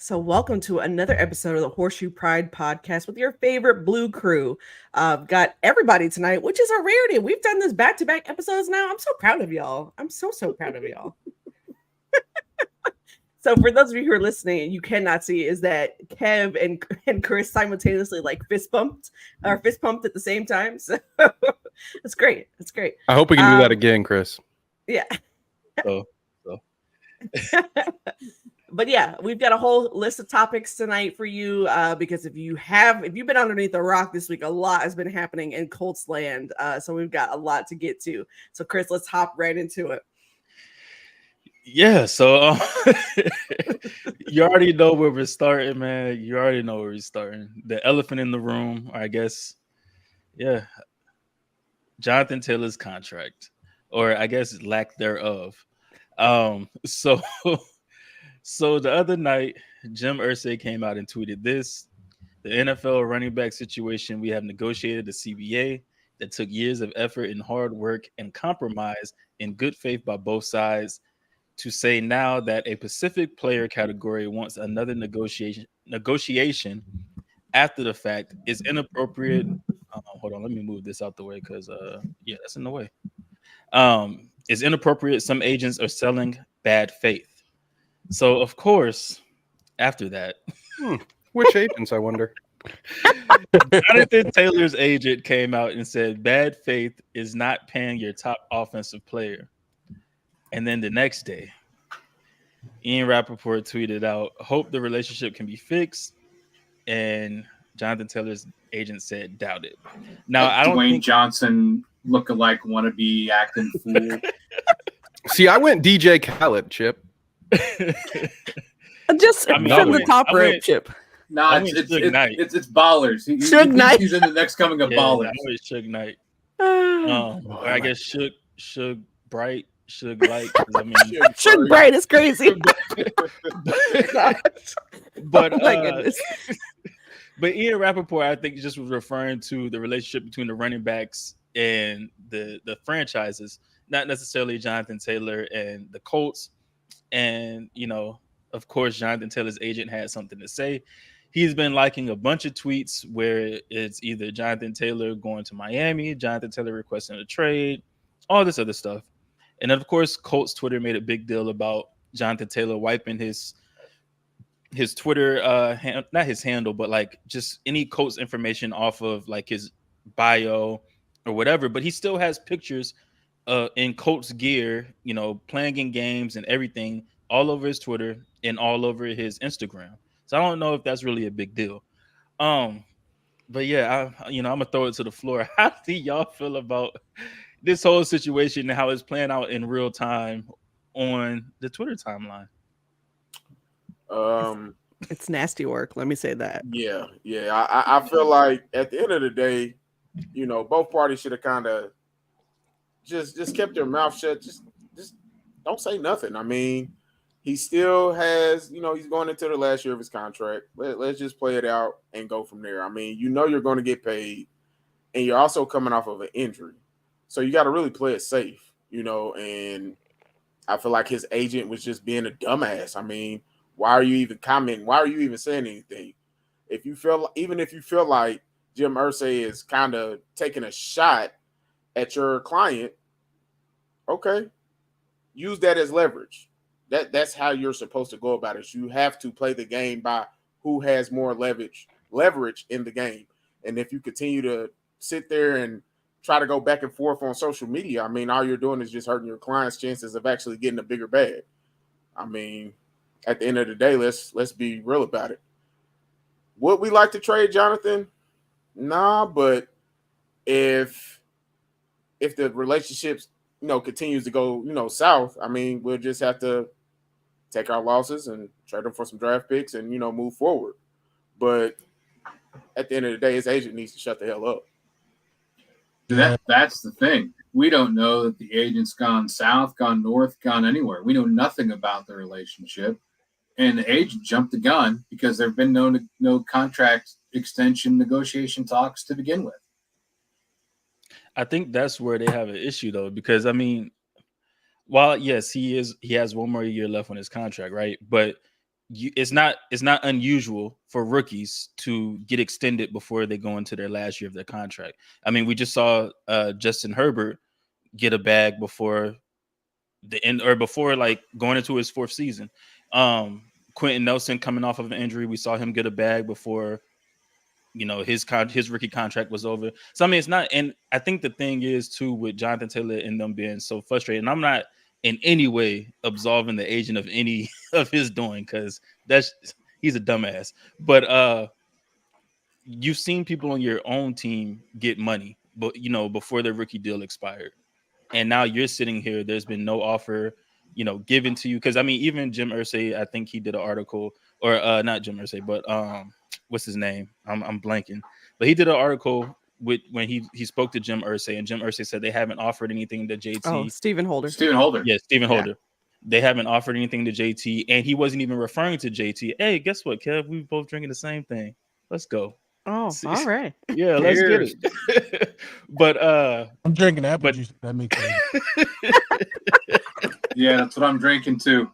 So, welcome to another episode of the Horseshoe Pride podcast with your favorite blue crew. Got everybody tonight, which is a rarity. We've done this back to back episodes now. I'm so proud of y'all. I'm so proud of y'all. So, for those of you who are listening and you cannot see, is that Kev and Chris simultaneously like fist pumped at the same time. So, it's great. It's great. I hope we can do that again, Chris. Yeah. So. But yeah, we've got a whole list of topics tonight for you because if you've been underneath the rock this week, a lot has been happening in Colts land. So we've got a lot to get to. So Chris, let's hop right into it. Yeah, so you already know where we're starting, man. You already know where we're starting. The elephant in the room, I guess. Yeah, Jonathan Taylor's contract, or I guess lack thereof. So the other night, Jim Irsay came out and tweeted this: the NFL running back situation, we have negotiated a CBA that took years of effort and hard work and compromise in good faith by both sides. To say now that a Pacific player category wants another negotiation after the fact is inappropriate. Hold on, let me move this out the way because that's in the way. Is inappropriate. Some agents are selling bad faith. So, of course, after that, which agents, I wonder? Jonathan Taylor's agent came out and said bad faith is not paying your top offensive player. And then the next day, Ian Rappaport tweeted out, hope the relationship can be fixed. And Jonathan Taylor's agent said, doubt it. Now, I don't Dwayne think Johnson lookalike wannabe acting fool. See, I went DJ Khaled, Chip. Just from the top rope, Chip. Nah, it's Ballers. Suge Knight. He's in the next coming of Ballers. I always Suge Knight. I guess Suge Bright, Suge Light. I mean, Suge Bright is crazy. But oh my goodness. But Ian Rappaport, I think, just was referring to the relationship between the running backs and the franchises, not necessarily Jonathan Taylor and the Colts. And, of course, Jonathan Taylor's agent had something to say. He's been liking a bunch of tweets where it's either Jonathan Taylor going to Miami, Jonathan Taylor requesting a trade, all this other stuff. And, of course, Colts Twitter made a big deal about Jonathan Taylor wiping his Twitter, not his handle, but like just any Colts information off of like his bio or whatever. But he still has pictures in Colts gear, playing in games and everything all over his Twitter and all over his Instagram. So I don't know if that's really a big deal. But yeah, I'm gonna throw it to the floor. How do y'all feel about this whole situation and how it's playing out in real time on the Twitter timeline? It's nasty work. Let me say that. Yeah. I feel like at the end of the day, both parties should have kind of just kept their mouth shut. Just don't say nothing. I mean, he still has, he's going into the last year of his contract. Let's just play it out and go from there. I mean, you're going to get paid, and you're also coming off of an injury, so you got to really play it safe, And I feel like his agent was just being a dumbass. I mean, why are you even commenting? Why are you even saying anything? If you feel like Jim Irsay is kind of taking a shot at your client, okay, use that as leverage. That's how you're supposed to go about it. You have to play the game by who has more leverage in the game. And if you continue to sit there and try to go back and forth on social media, I mean, all you're doing is just hurting your client's chances of actually getting a bigger bag. I mean, at the end of the day, let's be real about it. Would we like to trade Jonathan? Nah, but if the relationships, continues to go, south, I mean, we'll just have to take our losses and trade them for some draft picks and, move forward. But at the end of the day, his agent needs to shut the hell up. That's the thing. We don't know that the agent's gone south, gone north, gone anywhere. We know nothing about the relationship. And the agent jumped the gun because there have been no contract extension negotiation talks to begin with. I think that's where they have an issue, though, because, I mean, while, yes, he has one more year left on his contract, right? But it's not unusual for rookies to get extended before they go into their last year of their contract. I mean, we just saw Justin Herbert get a bag before the end, or before like going into his fourth season. Quentin Nelson coming off of an injury, we saw him get a bag before his rookie contract was over. So I mean, it's not, and I think the thing is too with Jonathan Taylor and them being so frustrated, and I'm not in any way absolving the agent of any of his doing, because he's a dumbass. But you've seen people on your own team get money, but before their rookie deal expired, and now you're sitting here. There's been no offer, given to you. Because I mean, even Jim Irsay, I think he did an article, or not Jim Irsay, but what's his name? I'm blanking. But he did an article when he spoke to Jim Irsay, and Jim Irsay said they haven't offered anything to JT. Oh, Stephen Holder. Yeah, Stephen Holder. They haven't offered anything to JT, and he wasn't even referring to JT. Hey, guess what, Kev? We both drinking the same thing. Let's go. Oh, all right. Yeah, let's get it. But I'm drinking apple juice. That makes sense. Yeah, that's what I'm drinking too.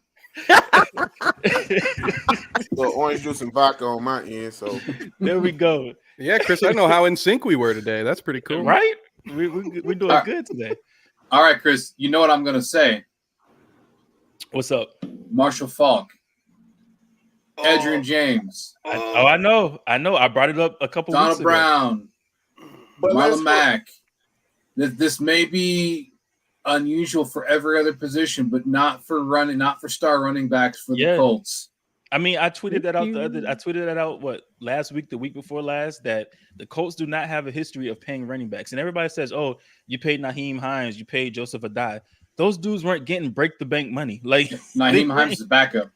So orange juice and vodka on my end. So there we go. Yeah, Chris, I know how in sync we were today. That's pretty cool. Right? We're doing good today. All right, Chris, you know what I'm going to say. What's up? Marshall Falk. Adrian James. I know. I brought it up a couple weeks ago. Donald Brown. But Marlon Mack. This may be unusual for every other position, but not for star running backs for the Colts. I mean, I tweeted that out last week, the week before last, that the Colts do not have a history of paying running backs. And everybody says, oh, you paid Nyheim Hines, you paid Joseph Adai. Those dudes weren't getting break the bank money. Like Nyheim Hines is backup.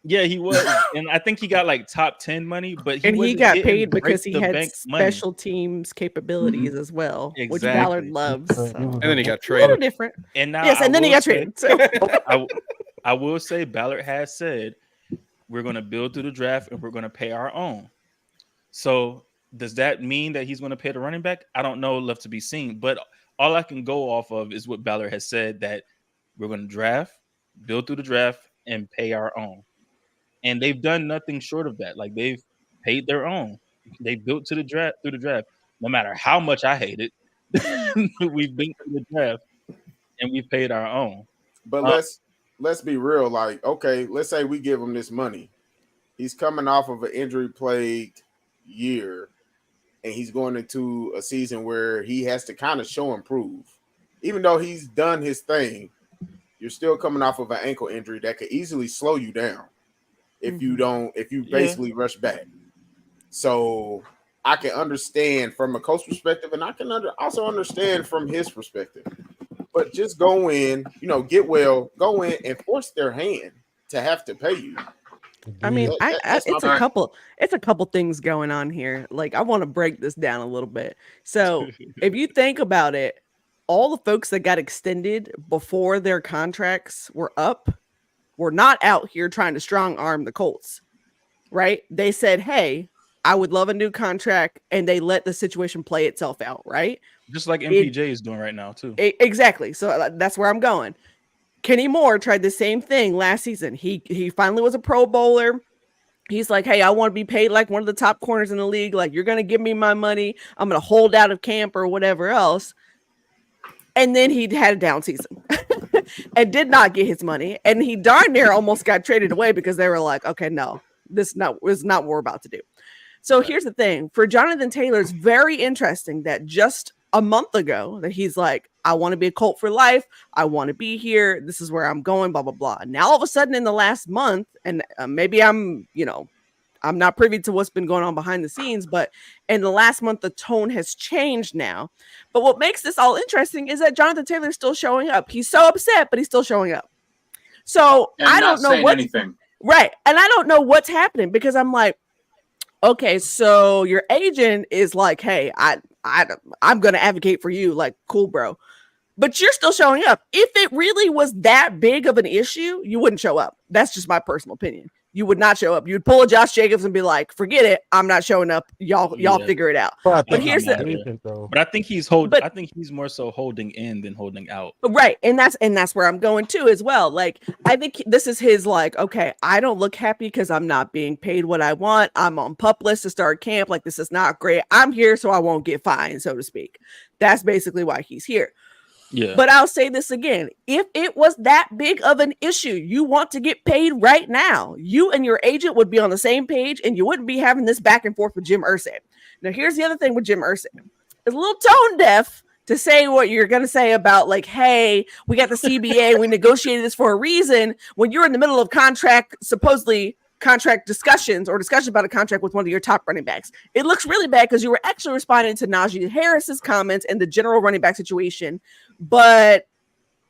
Yeah, he was. And I think he got like top 10 money, but he got paid because he had special teams capabilities as well, which Ballard loves. So. And then he got A little traded. different. And now and then he got traded. So. I will say Ballard has said we're going to build through the draft and we're going to pay our own. So does that mean that he's going to pay the running back? I don't know, left to be seen. But all I can go off of is what Ballard has said, that we're going to draft, build through the draft, and pay our own. And they've done nothing short of that. Like, they've paid their own. They built to the draft through the draft. No matter how much I hate it, we've been through the draft and we've paid our own. But let's be real. Like, okay, let's say we give him this money. He's coming off of an injury-plagued year, and he's going into a season where he has to kind of show and prove. Even though he's done his thing, you're still coming off of an ankle injury that could easily slow you down if you basically rush back. So I can understand from a coach perspective, and I can also understand from his perspective. But just go in, get well, go in and force their hand to have to pay you. I mean, it's a couple things going on here. Like, I want to break this down a little bit. So if you think about it, all the folks that got extended before their contracts were up were not out here trying to strong arm the Colts, right? They said, hey, I would love a new contract, and they let the situation play itself out, right? Just like MPJ is doing right now, too. Exactly. So that's where I'm going. Kenny Moore tried the same thing last season. He finally was a Pro Bowler. He's like, hey, I want to be paid like one of the top corners in the league. Like, you're going to give me my money. I'm going to hold out of camp or whatever else. And then he had a down season and did not get his money. And he darn near almost got traded away because they were like, okay, no, this is not what we're about to do. So here's the thing. For Jonathan Taylor, it's very interesting that just a month ago that he's like, I want to be a Colt for life. I want to be here. This is where I'm going, blah, blah, blah. And now all of a sudden in the last month, and maybe I'm not privy to what's been going on behind the scenes, but in the last month, the tone has changed now. But what makes this all interesting is that Jonathan Taylor's still showing up. He's so upset, but he's still showing up. So I don't know anything. Right. And I don't know what's happening because I'm like, okay, so your agent is like, hey, I'm going to advocate for you. Like, cool, bro. But you're still showing up. If it really was that big of an issue, you wouldn't show up. That's just my personal opinion. you would not show up. You'd pull a Josh Jacobs and be like, "Forget it, I'm not showing up. Y'all figure it out." But here's the agent, though. But I think he's holding. I think he's more so holding in than holding out. Right, and that's where I'm going to as well. Like, I think this is his like, okay, I don't look happy because I'm not being paid what I want. I'm on PUP list to start camp. Like, this is not great. I'm here so I won't get fined, so to speak. That's basically why he's here. Yeah. But I'll say this again. If it was that big of an issue, you want to get paid right now, you and your agent would be on the same page and you wouldn't be having this back and forth with Jim Irsay. Now, here's the other thing with Jim Irsay. It's a little tone deaf to say what you're going to say about like, hey, we got the CBA, we negotiated this for a reason when you're in the middle of supposedly contract discussions about a contract with one of your top running backs. It looks really bad because you were actually responding to Najee Harris's comments and the general running back situation. But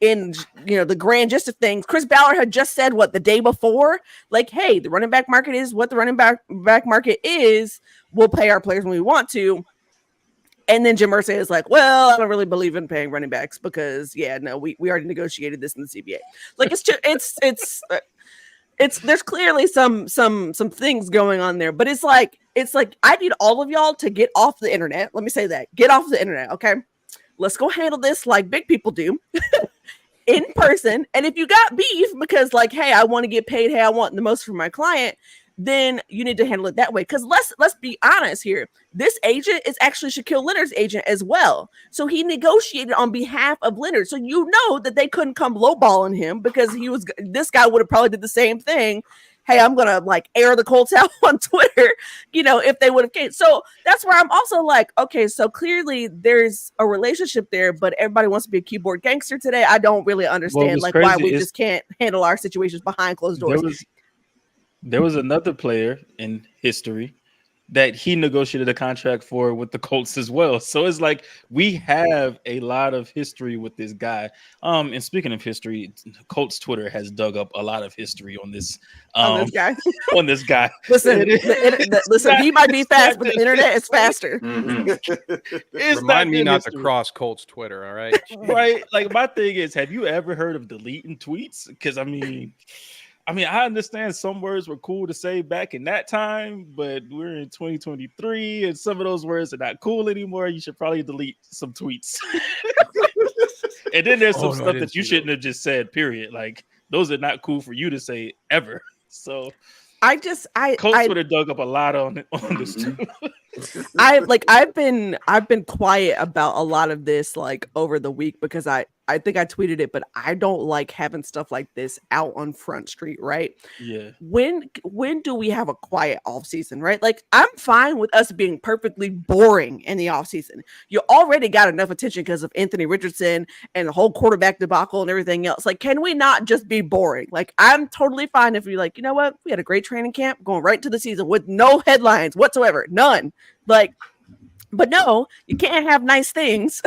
in the grand gist of things, Chris Ballard had just said the day before, like, hey, the running back market is what the running back market is. We'll pay our players when we want to. And then Jim Irsay is like, well, I don't really believe in paying running backs because we already negotiated this in the CBA. Like, there's clearly some things going on there, but it's like I need all of y'all to get off the internet. Let me say that. Get off the internet, okay? Let's go handle this like big people do in person. And if you got beef because like, hey, I want to get paid, hey, I want the most from my client, then you need to handle it that way. Because let's be honest here. This agent is actually Shaquille Leonard's agent as well. So he negotiated on behalf of Leonard. So you know that they couldn't come lowballing him because this guy would have probably did the same thing. Hey, I'm going to like air the Colts out on Twitter, if they would have came. So that's where I'm also like, okay, so clearly there's a relationship there, but everybody wants to be a keyboard gangster today. I don't really understand why we just can't handle our situations behind closed doors. There was another player in history that he negotiated a contract for with the Colts as well. So it's like we have a lot of history with this guy. And speaking of history, Colts Twitter has dug up a lot of history on this guy. on this guy. Listen, listen, he might be fast, but the internet is faster. Mm-hmm. Remind me not to cross Colts Twitter, all right? Right. Like my thing is, have you ever heard of deleting tweets? Because I mean, I understand some words were cool to say back in that time, but we're in 2023 and some of those words are not cool anymore. You should probably delete some tweets. And then there's some stuff that you shouldn't have just said, period. Like those are not cool for you to say ever. So Colts would have dug up a lot on this too. I've been quiet about a lot of this like over the week because I think I tweeted it, but I don't like having stuff like this out on Front Street, right? Yeah. When do we have a quiet off season, right? Like I'm fine with us being perfectly boring in the off season. You already got enough attention because of Anthony Richardson and the whole quarterback debacle and everything else. Like, can we not just be boring? Like, I'm totally fine if you're like, you know what? We had a great training camp going right into the season with no headlines whatsoever. None. Like, but no, you can't have nice things.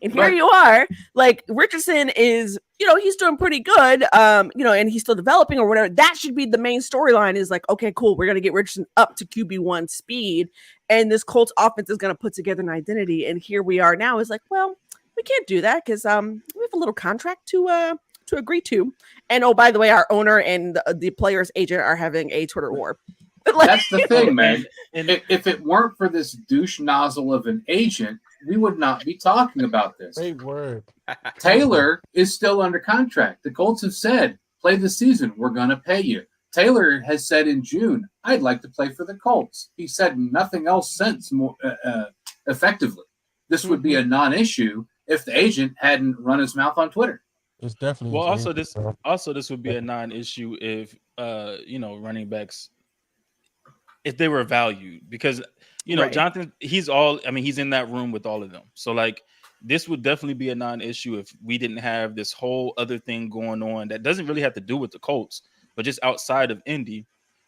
And here you are, like Richardson is, he's doing pretty good, and he's still developing or whatever. That should be the main storyline is like, okay, cool. We're going to get Richardson up to QB1 speed. And this Colts offense is going to put together an identity. And here we are now is like, well, we can't do that because we have a little contract to agree to. And oh, by the way, our owner and the player's agent are having a Twitter war. That's the thing, man. If it weren't for this douche nozzle of an agent, we would not be talking about this. Great word. Taylor is still under contract. The Colts have said, play the season. We're going to pay you. Taylor has said in June, I'd like to play for the Colts. He said nothing else since more effectively. This would be a non-issue if the agent hadn't run his mouth on Twitter. It's definitely well. This would be a non-issue if running backs, if they were valued, because right. Jonathan, he's in that room with all of them. So like this would definitely be a non-issue if we didn't have this whole other thing going on that doesn't really have to do with the Colts, but just outside of Indy.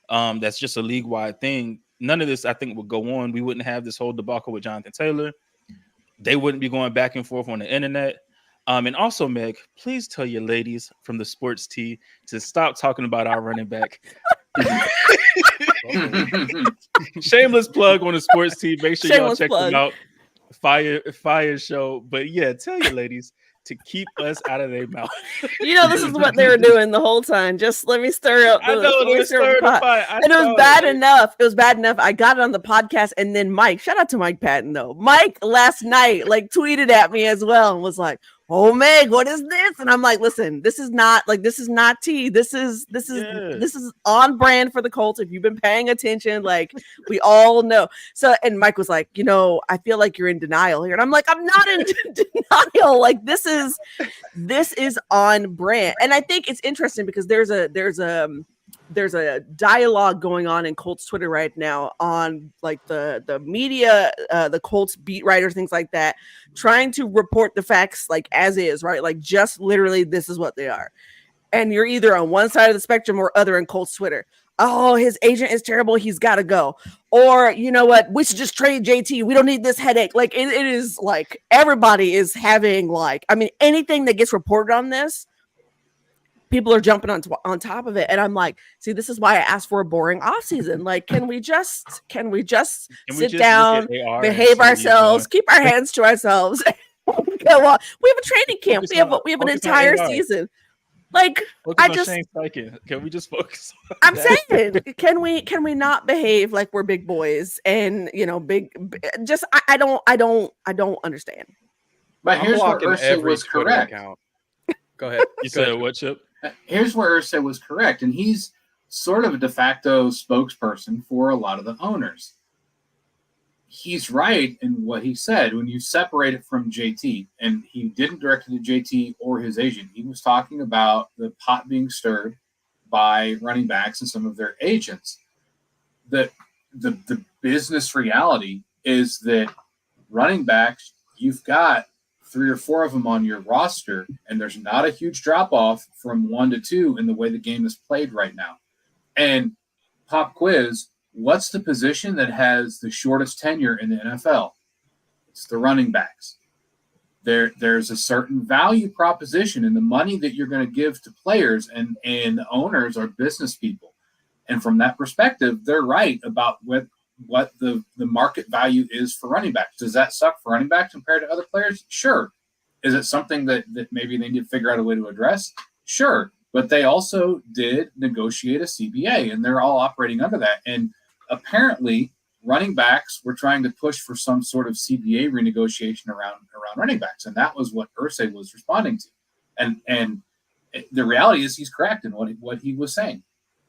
That's just a league-wide thing. None of this, I think, would go on. We wouldn't have this whole debacle with Jonathan Taylor. They wouldn't be going back and forth on the internet. And also, Meg, please tell your ladies from the sports tee to stop talking about our running back. Shameless plug on the sports tee. Make sure y'all check them out. Fire show. But yeah, tell your ladies to keep us out of their mouth. This is what they were doing the whole time. Just let me stir up. I know, let me stir the pot. And it was bad enough. It was bad enough. I got it on the podcast, and then Mike, shout out to Mike Patton though. Mike last night tweeted at me as well and was like, "Oh Meg, what is this?" And I'm like, "Listen, this is not tea. This is on brand for the Colts. If you've been paying attention, we all know." So, and Mike was like, "I feel like you're in denial here," and I'm like, "I'm not in denial. This is on brand." And I think it's interesting because there's a dialogue going on in Colts Twitter right now on the media, the Colts beat writers, things like that, trying to report the facts as is, right? Just literally this is what they are. And you're either on one side of the spectrum or other in Colts Twitter. Oh, his agent is terrible. He's got to go. Or, you know what? We should just trade JT. We don't need this headache. It is everybody is having anything that gets reported on this, people are jumping on top of it. And I'm like, see, this is why I asked for a boring offseason. Can we just sit down, behave ourselves, keep our hands to ourselves, go on. We have a training camp. We have an entire season. Can we just focus? I'm saying, can we not behave like we're big boys and I don't understand. But here's where Ursay was correct. Go ahead. You said what, Chip? Here's where Ursay was correct, and he's sort of a de facto spokesperson for a lot of the owners. He's right in what he said when you separate it from JT, and he didn't direct it to JT or his agent. He was talking about the pot being stirred by running backs and some of their agents. The business reality is that running backs, you've got 3 or 4 of them on your roster, and there's not a huge drop-off from 1 to 2 in the way the game is played right now. And pop quiz, what's the position that has the shortest tenure in the NFL? It's the running backs. There's a certain value proposition in the money that you're going to give to players, and the owners are business people. And from that perspective, they're right about what the market value is for running backs. Does that suck for running backs compared to other players? Sure. Is it something that maybe they need to figure out a way to address? Sure. But they also did negotiate a CBA, and they're all operating under that. And apparently running backs were trying to push for some sort of CBA renegotiation around running backs. And that was what Ursay was responding to. And the reality is he's correct in what he was saying.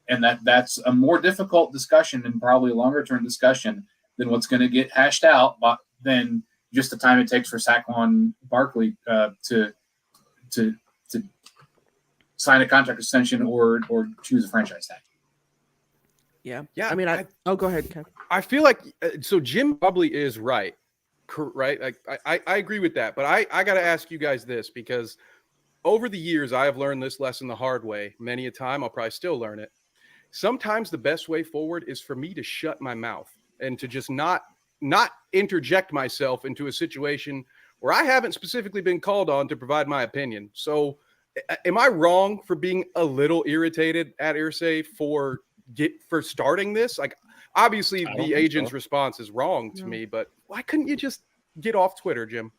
And that's a more difficult discussion and probably a longer term discussion than what's going to get hashed out than just the time it takes for Saquon Barkley to sign a contract extension or choose a franchise tag. Yeah. I mean, go ahead, Kev. I feel like so Jim probably is right. Right? I agree with that, but I got to ask you guys this, because over the years I have learned this lesson the hard way. Many a time I'll probably still learn it. Sometimes the best way forward is for me to shut my mouth and to just not interject myself into a situation where I haven't specifically been called on to provide my opinion. So am I wrong for being a little irritated at Irsay for starting this? Obviously the agent's response is wrong to me, but why couldn't you just get off Twitter, Jim?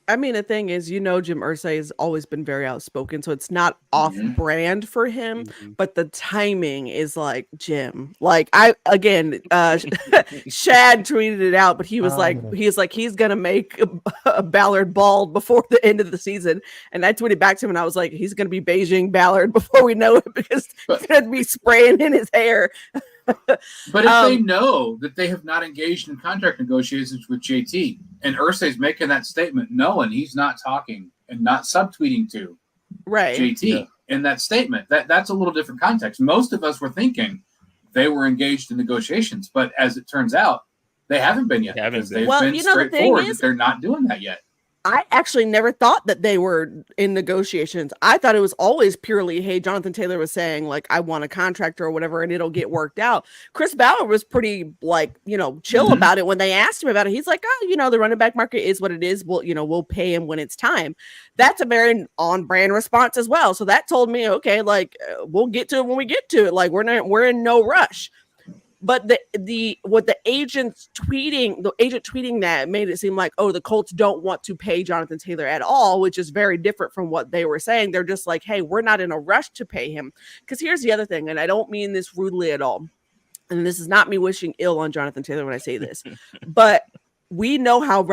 I mean, the thing is, Jim Irsay has always been very outspoken, so it's not off brand for him, but the timing is Jim. Shad tweeted it out, but he was he's going to make a Ballard bald before the end of the season. And I tweeted back to him and I was like, he's going to be Beijing Ballard before we know it, because he's going to be spraying in his hair. But if they know that they have not engaged in contract negotiations with JT, and Ursay's making that statement knowing he's not talking and not subtweeting to JT in that statement, that's a little different context. Most of us were thinking they were engaged in negotiations, but as it turns out, they haven't been yet. They've been straightforward that they're not doing that yet. I actually never thought that they were in negotiations. I thought it was always purely, hey, Jonathan Taylor was saying I want a contractor or whatever, and it'll get worked out. Chris Ballard was pretty chill about it when they asked him about it. He's like, oh, the running back market is what it is. We'll pay him when it's time. That's a very on brand response as well. So that told me, okay, we'll get to it when we get to it. We're in no rush. But the agent tweeting that made it seem like, oh, the Colts don't want to pay Jonathan Taylor at all, which is very different from what they were saying. They're just like, hey, we're not in a rush to pay him. Because here's the other thing, and I don't mean this rudely at all, and this is not me wishing ill on Jonathan Taylor when I say this, but we know how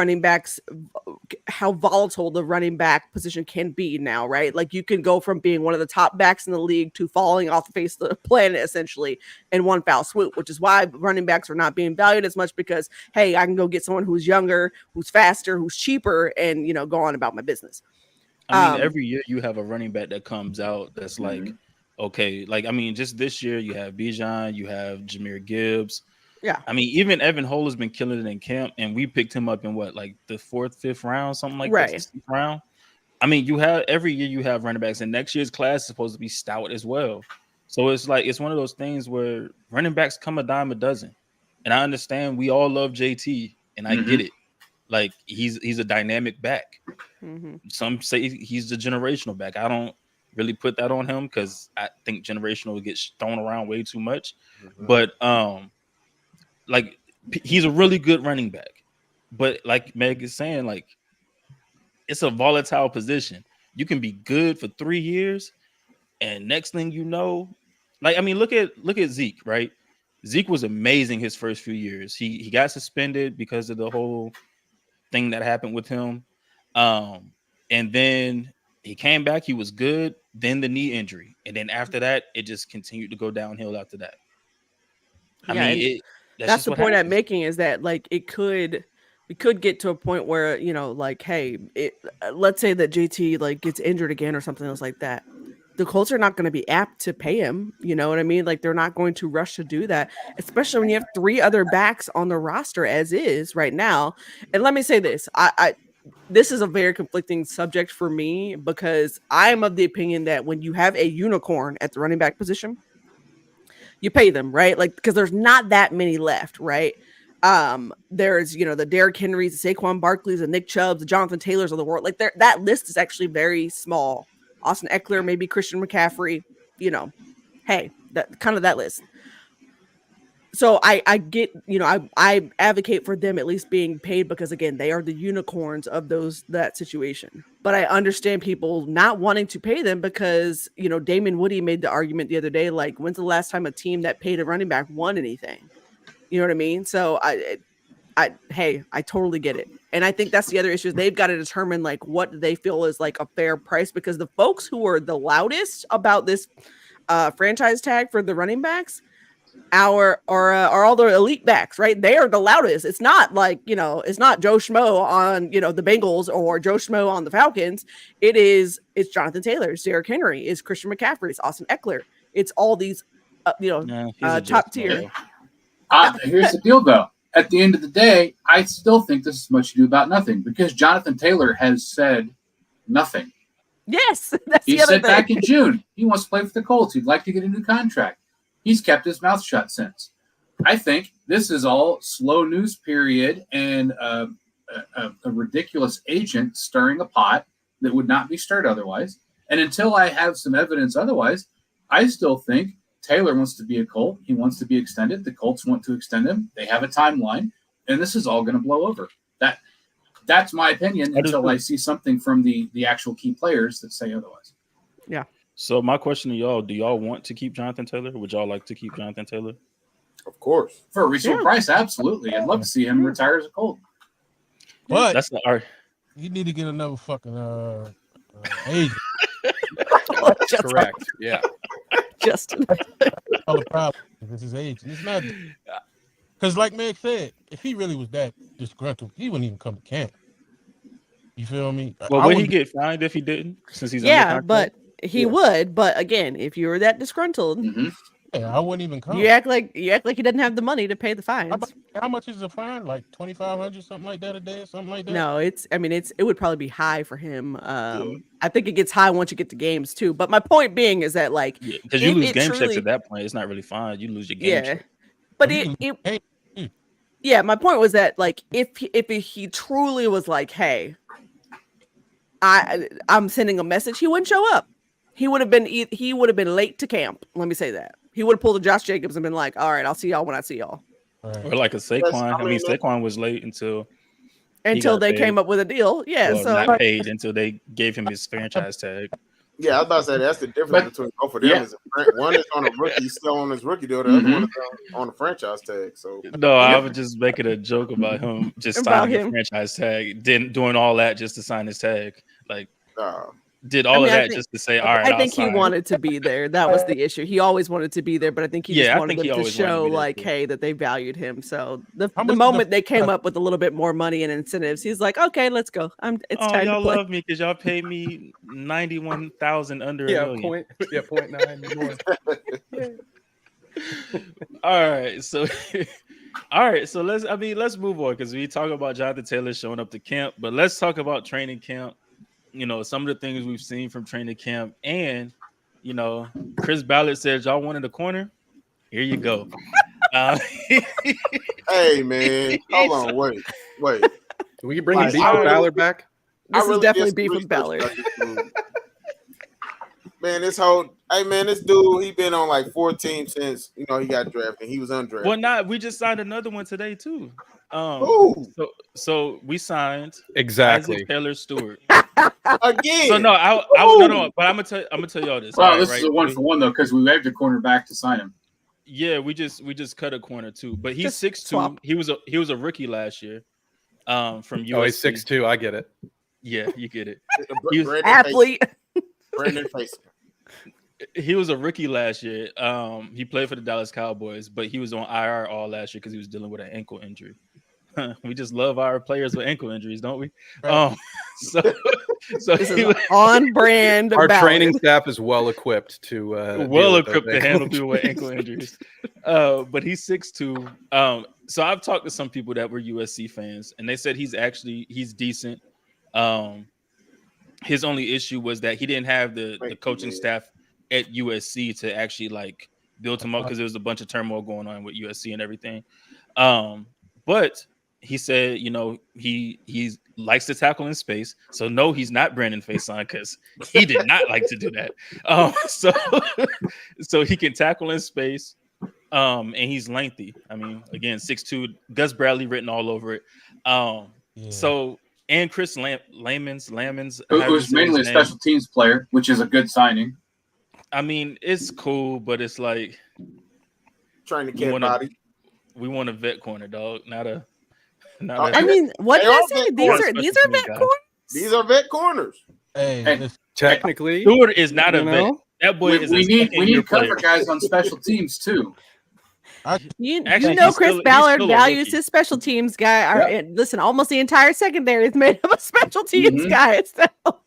volatile the running back position can be now, right? Like you can go from being one of the top backs in the league to falling off the face of the planet essentially in one foul swoop, which is why running backs are not being valued as much because, hey, I can go get someone who's younger, who's faster, who's cheaper, and, go on about my business. I mean, every year you have a running back that comes out that's like, okay, like, I mean, just this year you have Bijan, you have Jahmyr Gibbs. Yeah. I mean, even Evan Hull has been killing it in camp, and we picked him up in what, like the 4th, 5th round, something like that, 6th round. I mean, you have every year you have running backs, and next year's class is supposed to be stout as well. So it's like it's one of those things where running backs come a dime a dozen. And I understand we all love JT, and I get it. Like he's a dynamic back. Some say he's the generational back. I don't really put that on him because I think generational gets thrown around way too much. But like he's a really good running back. But like Meg is saying, like it's a volatile position. You can be good for 3 years, and next thing you know, like I mean, look at Zeke, right? Zeke was amazing his first few years. He got suspended because of the whole thing that happened with him. And then he came back, he was good, then the knee injury. And then after that, it just continued to go downhill after that. I mean, that's the point I'm making is that like we could get to a point where, like, hey, let's say that JT like gets injured again or something else like that. The Colts are not going to be apt to pay him. You know what I mean? Like they're not going to rush to do that, especially when you have 3 other backs on the roster as is right now. And let me say this, this is a very conflicting subject for me because I am of the opinion that when you have a unicorn at the running back position, you pay them, right? Like, because there's not that many left, right? There's, the Derrick Henrys, the Saquon Barkleys, the Nick Chubbs, the Jonathan Taylors of the world. Like that list is actually very small. Austin Eckler, maybe Christian McCaffrey, hey, that list. So I get, I advocate for them at least being paid because again, they are the unicorns of that situation. But I understand people not wanting to pay them because, Damon Woody made the argument the other day, like, when's the last time a team that paid a running back won anything? You know what I mean? So I totally get it. And I think that's the other issue. They've got to determine like what they feel is like a fair price because the folks who are the loudest about this franchise tag for the running backs are all the elite backs, right? They are the loudest. It's not like, it's not Joe Schmo on, the Bengals or Joe Schmo on the Falcons. It's Jonathan Taylor, it's Derrick Henry, it's Christian McCaffrey, it's Austin Eckler. It's all these, top tier. Here's the deal though. At the end of the day, I still think this is much ado about nothing because Jonathan Taylor has said nothing. Yes. That's he said back in June, he wants to play for the Colts. He'd like to get a new contract. He's kept his mouth shut since. I think this is all slow news period and a ridiculous agent stirring a pot that would not be stirred otherwise. And until I have some evidence otherwise, I still think Taylor wants to be a Colt. He wants to be extended. The Colts want to extend him. They have a timeline, and this is all going to blow over. That's my opinion until I see something from the actual key players that say otherwise. Yeah. So my question to y'all, do y'all want to keep Jonathan Taylor? Would y'all like to keep Jonathan Taylor? Of course. For a reasonable price, absolutely. I'd love to see him retire as a Colt. But that's not our... you need to get another fucking agent. Correct. Yeah. Justin. All the problem is his age. It's not because, like Meg said, if he really was that disgruntled, he wouldn't even come to camp. You feel me? Well, would he get fined if he didn't? Since he's but he would. But again, if you were that disgruntled, yeah, I wouldn't even come. You act like he doesn't have the money to pay the fines. How much is the fine? Like $2,500, something like that a day, or something like that. No, it would probably be high for him. I think it gets high once you get to games too. But my point being is that like because you lose game checks at that point, it's not really fine. You lose your game check. But my point was that like if he truly was like, hey, I'm sending a message, he wouldn't show up. He would have been late to camp. Let me say that. He would have pulled a Josh Jacobs and been like, "All right, I'll see y'all when I see y'all." Or like a Saquon. I mean, Saquon was late until they paid. came up with a deal. Yeah, well, so not paid until they gave him his franchise tag. Yeah, I was about to say that's the difference between both of them. Yeah. Is one is on a rookie, still on his rookie deal. The other one is on a franchise tag. So No, I was just making a joke about him just About signing him. a franchise tag, doing all that just to sign his tag. Like, uh, did all of I that think- just to say, all right, I I'll think he sign. wanted to be there. That was the issue. He always wanted to be there, but I think he just Yeah, I wanted think he them to always wanted to show be there, like, too. hey, that they valued him. So the How much did moment the- they came up with a little bit more money and incentives, he's like, okay, let's go. It's Oh, time y'all to play. love me because y'all paid me 91,000 under a Yeah, million. 0.9 more. All right, so let's move on because we talk about Jonathan Taylor showing up to camp, but let's talk about training camp. You know, some of the things we've seen from training camp, and you know, Chris Ballard said y'all wanted a corner. Here you go. hey man, hold on, wait. We bringing Like, Beef I really- Ballard back? This I really is definitely did some beef with research Ballard. about this dude. Man, this dude, he been on like 4 teams since he got drafted. He was undrafted. Well, we just signed another one today too. Who? So we signed Exactly. Isaac Taylor Stewart. Again. So no, no, but I'm gonna tell y'all this. Well, all this right, is a 1-for-1 though, because we waived a cornerback to sign him. Yeah, we just cut a corner too, but he's Just 6'2". swap. He was a rookie last year. From USC. Oh, he's 6'2". I get it. Yeah, you get it. Brandon Athlete. Brandon Faison. He was a rookie last year. He played for the Dallas Cowboys, but he was on IR all last year because he was dealing with an ankle injury. We just love our players with ankle injuries, don't we? So This he is was on brand. Our Ballard. training staff is well equipped to well deal with those equipped to ankle handle people with injuries. ankle injuries. But he's 6'2". So I've talked to some people that were USC fans, and they said he's decent. His only issue was that he didn't have the coaching staff at USC to actually like build him up because there was a bunch of turmoil going on with USC and everything. But he said, he likes to tackle in space. So no, he's not Brandon Faison because he did not like to do that. So he can tackle in space. And he's lengthy. I mean, again, 6'2", Gus Bradley written all over it. So and Chris Lamons, Who's mainly a special teams player, which is a good signing. I mean, it's cool, but it's like Trying to get body. We want a vet corner, dog, not a. I mean, what did I say? These are vet corners. These are vet corners. Hey, Technically, Stewart is not a vet. That boy is. We need cover guys on special teams too. You Actually, know, he's Chris still- Ballard he's still a values rookie. his special teams guy. Listen, almost the entire secondary is made up of special teams guys. So,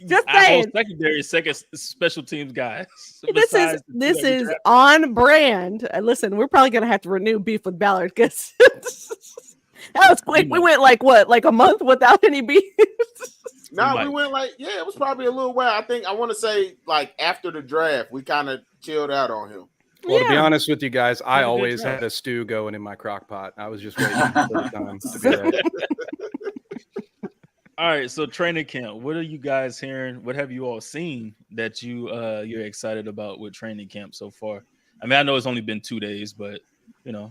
just Our whole saying, secondary second special teams guys. this is on brand. Listen, we're probably gonna have to renew beef with Ballard because that was quick. We went like a month without any beef. No, we went it was probably a little while. I want to say like after the draft, we kind of chilled out on him. Well, to be honest with you guys, I always had a stew going in my crock pot. I was just waiting for the time to be right. All right, so training camp. What are you guys hearing? What have you all seen that you're excited about with training camp so far? I mean, I know it's only been 2 days, but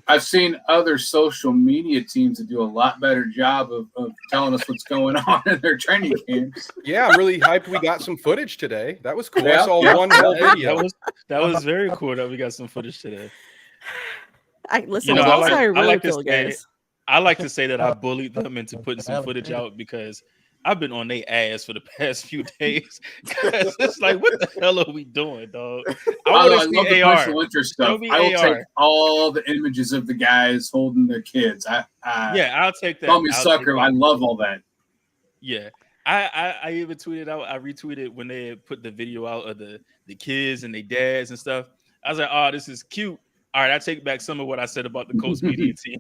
I've seen other social media teams that do a lot better job of telling us what's going on in their training camps. Yeah, I'm really hyped. We got some footage today. That was cool. Yeah. I saw one whole video. That was very cool that we got some footage today. Listen, I that's how I like really to feel, say, guys. I like to say that I bullied them into putting some footage out because I've been on their ass for the past few days. It's like, what the hell are we doing, dog? I love see the AR. personal interest stuff. Show me I will AR. take all the images of the guys holding their kids. I'll take that. Call me I'll sucker. I love all that. Yeah. I even tweeted out, I retweeted when they put the video out of the kids and their dads and stuff. I was like, oh, this is cute. All right, I take back some of what I said about the Colts media team.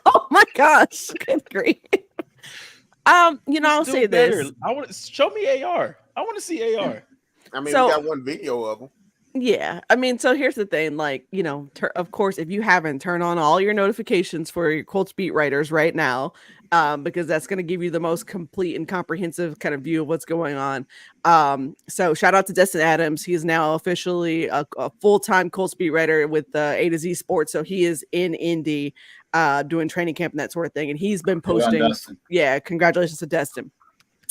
Oh my gosh, good grief. I'll say this. I want show me AR. I want to see AR. I mean, So- we got one video of them. Yeah, I mean, so here's the thing, like, of course, if you haven't, turn on all your notifications for your Colts beat writers right now, because that's going to give you the most complete and comprehensive kind of view of what's going on. So shout out to Destin Adams. He is now officially a full-time Colts beat writer with A to Z Sports. So he is in Indy, doing training camp and that sort of thing. And he's been Well done, posting. Dustin. Yeah, congratulations to Destin.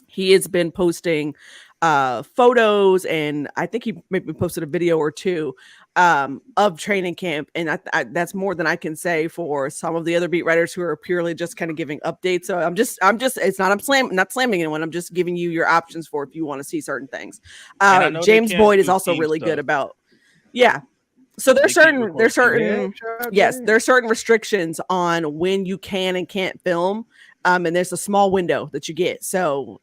He has been posting photos, and I think he maybe posted a video or two of training camp, and that's more than I can say for some of the other beat writers who are purely just kind of giving updates. So I'm just it's not not slamming anyone. I'm just giving you your options for if you want to see certain things. And I know James they can't Boyd is do also team really stuff. good about so They can't record team. there's certain restrictions on when you can and can't film. And there's a small window that you get. So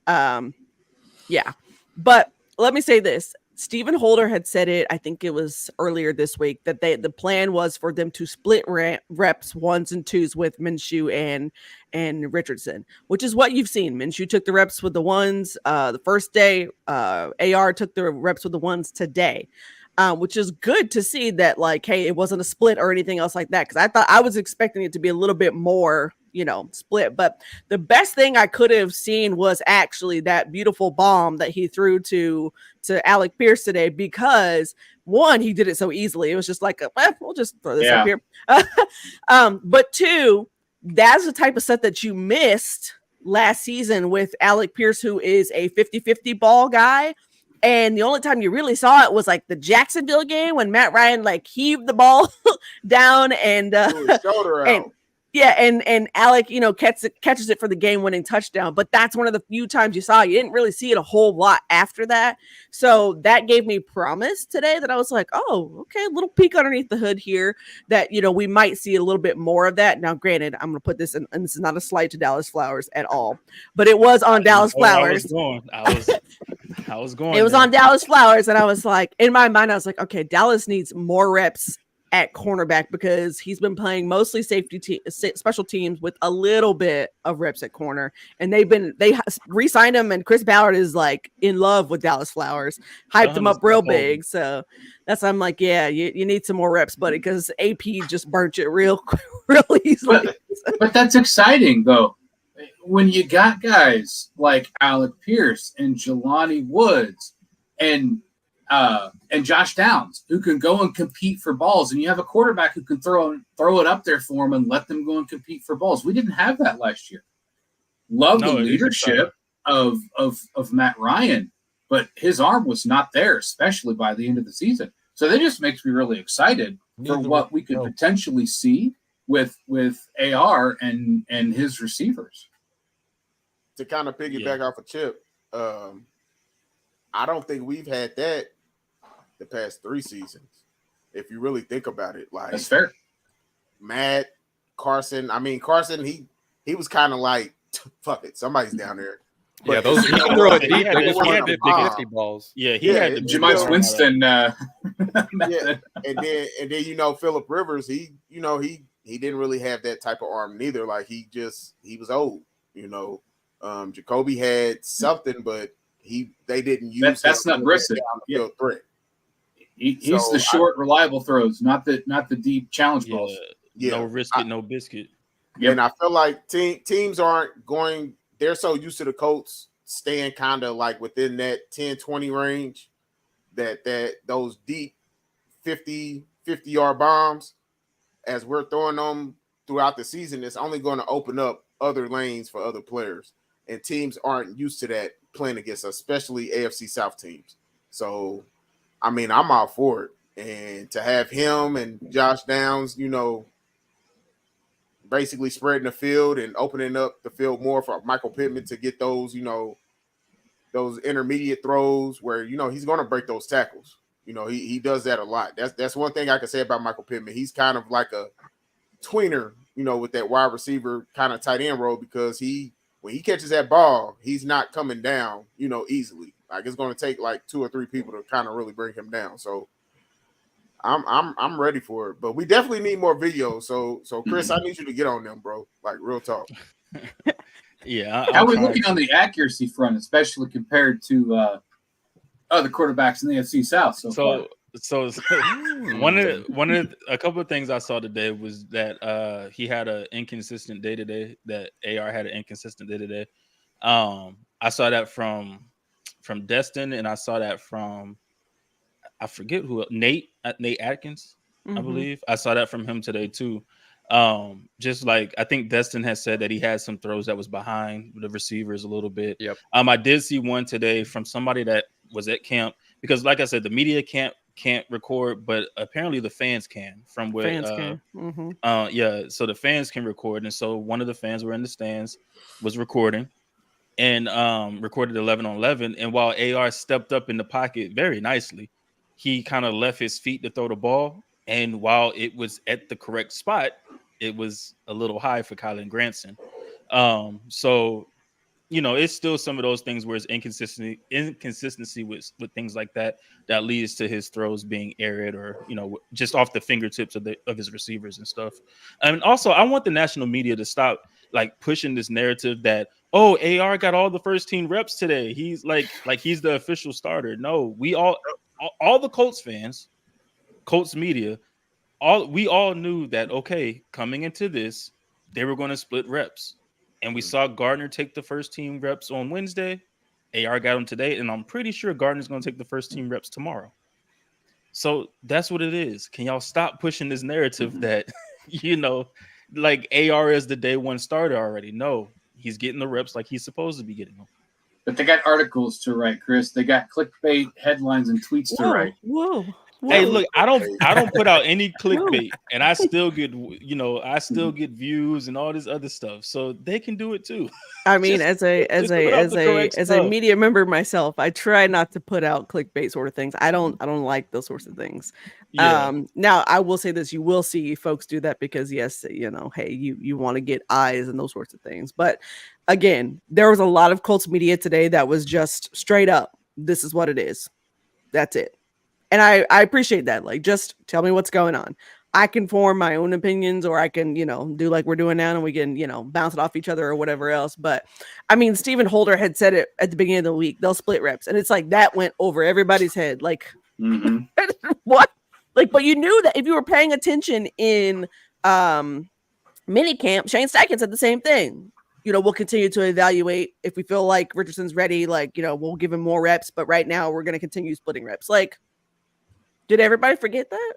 yeah. But let me say this. Stephen Holder had said it, I think it was earlier this week, that the plan was for them to split reps 1s and 2s with Minshew and Richardson, which is what you've seen. Minshew took the reps with the 1s the first day. AR took the reps with the 1s today. Which is good to see that, like, hey, it wasn't a split or anything else like that. Because I was expecting it to be a little bit more, split. But the best thing I could have seen was actually that beautiful bomb that he threw to Alec Pierce today. Because one, he did it so easily. It was just like, we'll just throw this up here. But two, that's the type of stuff that you missed last season with Alec Pierce, who is a 50-50 ball guy. And the only time you really saw it was like the Jacksonville game when Matt Ryan like heaved the ball down and shoulder out. And Alec, catches it for the game-winning touchdown. But that's one of the few times you saw it. You didn't really see it a whole lot after that. So that gave me promise today that I was like, oh, okay, a little peek underneath the hood here that, we might see a little bit more of that. Now, granted, I'm going to put this in, and this is not a slight to Dallas Flowers at all, but it was on Dallas Flowers. I was going. It was on Dallas Flowers, and I was like, in my mind, I was like, okay, Dallas needs more reps at cornerback because he's been playing mostly special teams with a little bit of reps at corner, and they re-signed him, and Chris Ballard is like in love with Dallas Flowers, hyped him up real big. So I'm like, yeah, you need some more reps, buddy, because AP just burnt it real easily. But that's exciting though. When you got guys like Alec Pierce and Jelani Woods and Josh Downs who can go and compete for balls, and you have a quarterback who can throw it up there for them and let them go and compete for balls. We didn't have that last year. Love the leadership of Matt Ryan, but his arm was not there, especially by the end of the season. So that just makes me really excited for what we could potentially see with AR and his receivers. To kind of piggyback off of Chip, I don't think we've had that the past 3 seasons. If you really think about it, like that's fair. Matt, Carson. I mean, Carson, he was kind of like, fuck it, somebody's down there. But yeah, those he throw it deep. He had the big 50 balls. Yeah, he had the Jameis Winston. Yeah, and then Phillip Rivers, he didn't really have that type of arm neither. Like he was old. Jacoby had something, but they didn't use that's not Brissett. Yeah. Threat. He's the short, reliable throws, not the deep challenge balls. Yeah. No risk it, no biscuit. Yep. And I feel like teams aren't going. They're so used to the Colts staying kind of like within that 10-20 range that those deep 50-yard bombs, as we're throwing them throughout the season, it's only going to open up other lanes for other players. And teams aren't used to that playing against us, especially AFC South teams. So, I mean, I'm all for it. And to have him and Josh Downs, basically spreading the field and opening up the field more for Michael Pittman to get those, those intermediate throws where, he's going to break those tackles. He does that a lot. That's one thing I can say about Michael Pittman. He's kind of like a tweener, with that wide receiver kind of tight end role, because when he catches that ball, he's not coming down, easily. Like it's going to take like 2 or 3 people to kind of really bring him down. So I'm ready for it, but we definitely need more videos. So Chris, I need you to get on them, bro. Like real talk. Yeah. How are we looking on the accuracy front, especially compared to other quarterbacks in the AFC South? So a couple of things I saw today was that he had an inconsistent day today. That AR had an inconsistent day today. I saw that from Destin, and I saw that from I forget who Nate Atkins, I believe. I saw that from him today too. Just like I think Destin has said that he had some throws that was behind the receivers a little bit. Yep. I did see one today from somebody that was at camp because, like I said, the media can't record, but apparently the fans can. From what Fans can. yeah, so the fans can record, and so one of the fans were in the stands was recording and recorded 11 on 11. And while AR stepped up in the pocket very nicely, he kind of left his feet to throw the ball. And while it was at the correct spot, it was a little high for Kylan Granson. So, you know, it's still some of those things where it's inconsistency with things like that leads to his throws being arid or, you know, just off the fingertips of his receivers and stuff. And also, I want the national media to stop like pushing this narrative that, oh, AR got all the first team reps today. He's like he's the official starter. No, we all the Colts fans, Colts media, we all knew that, okay, coming into this, they were going to split reps. And we saw Gardner take the first team reps on Wednesday. AR got him today, and I'm pretty sure Gardner's going to take the first team reps tomorrow. So that's what it is. Can y'all stop pushing this narrative that, you know, like AR is the day one starter already? No, he's getting the reps like he's supposed to be getting them. But they got articles to write, Chris. They got clickbait headlines and tweets to write. Whoa. Hey, look, I don't put out any clickbait, and I still get, you know, views and all this other stuff. So they can do it too. I mean, as a media member myself, I try not to put out clickbait sort of things. I don't like those sorts of things. Yeah. Now I will say this: you will see folks do that because, yes, you know, hey, you want to get eyes and those sorts of things. But again, there was a lot of Colts media today that was just straight up, this is what it is. That's it. And I appreciate that. Like, just tell me what's going on. I can form my own opinions, or I can, you know, do like we're doing now and we can, you know, bounce it off each other or whatever else. But I mean, Stephen Holder had said it at the beginning of the week, they'll split reps. And it's like that went over everybody's head. Like, what? Like, but you knew that if you were paying attention in mini camp, Shane Steichen said the same thing. You know, we'll continue to evaluate if we feel like Richardson's ready. Like, you know, we'll give him more reps. But right now, we're going to continue splitting reps. Like, did everybody forget that?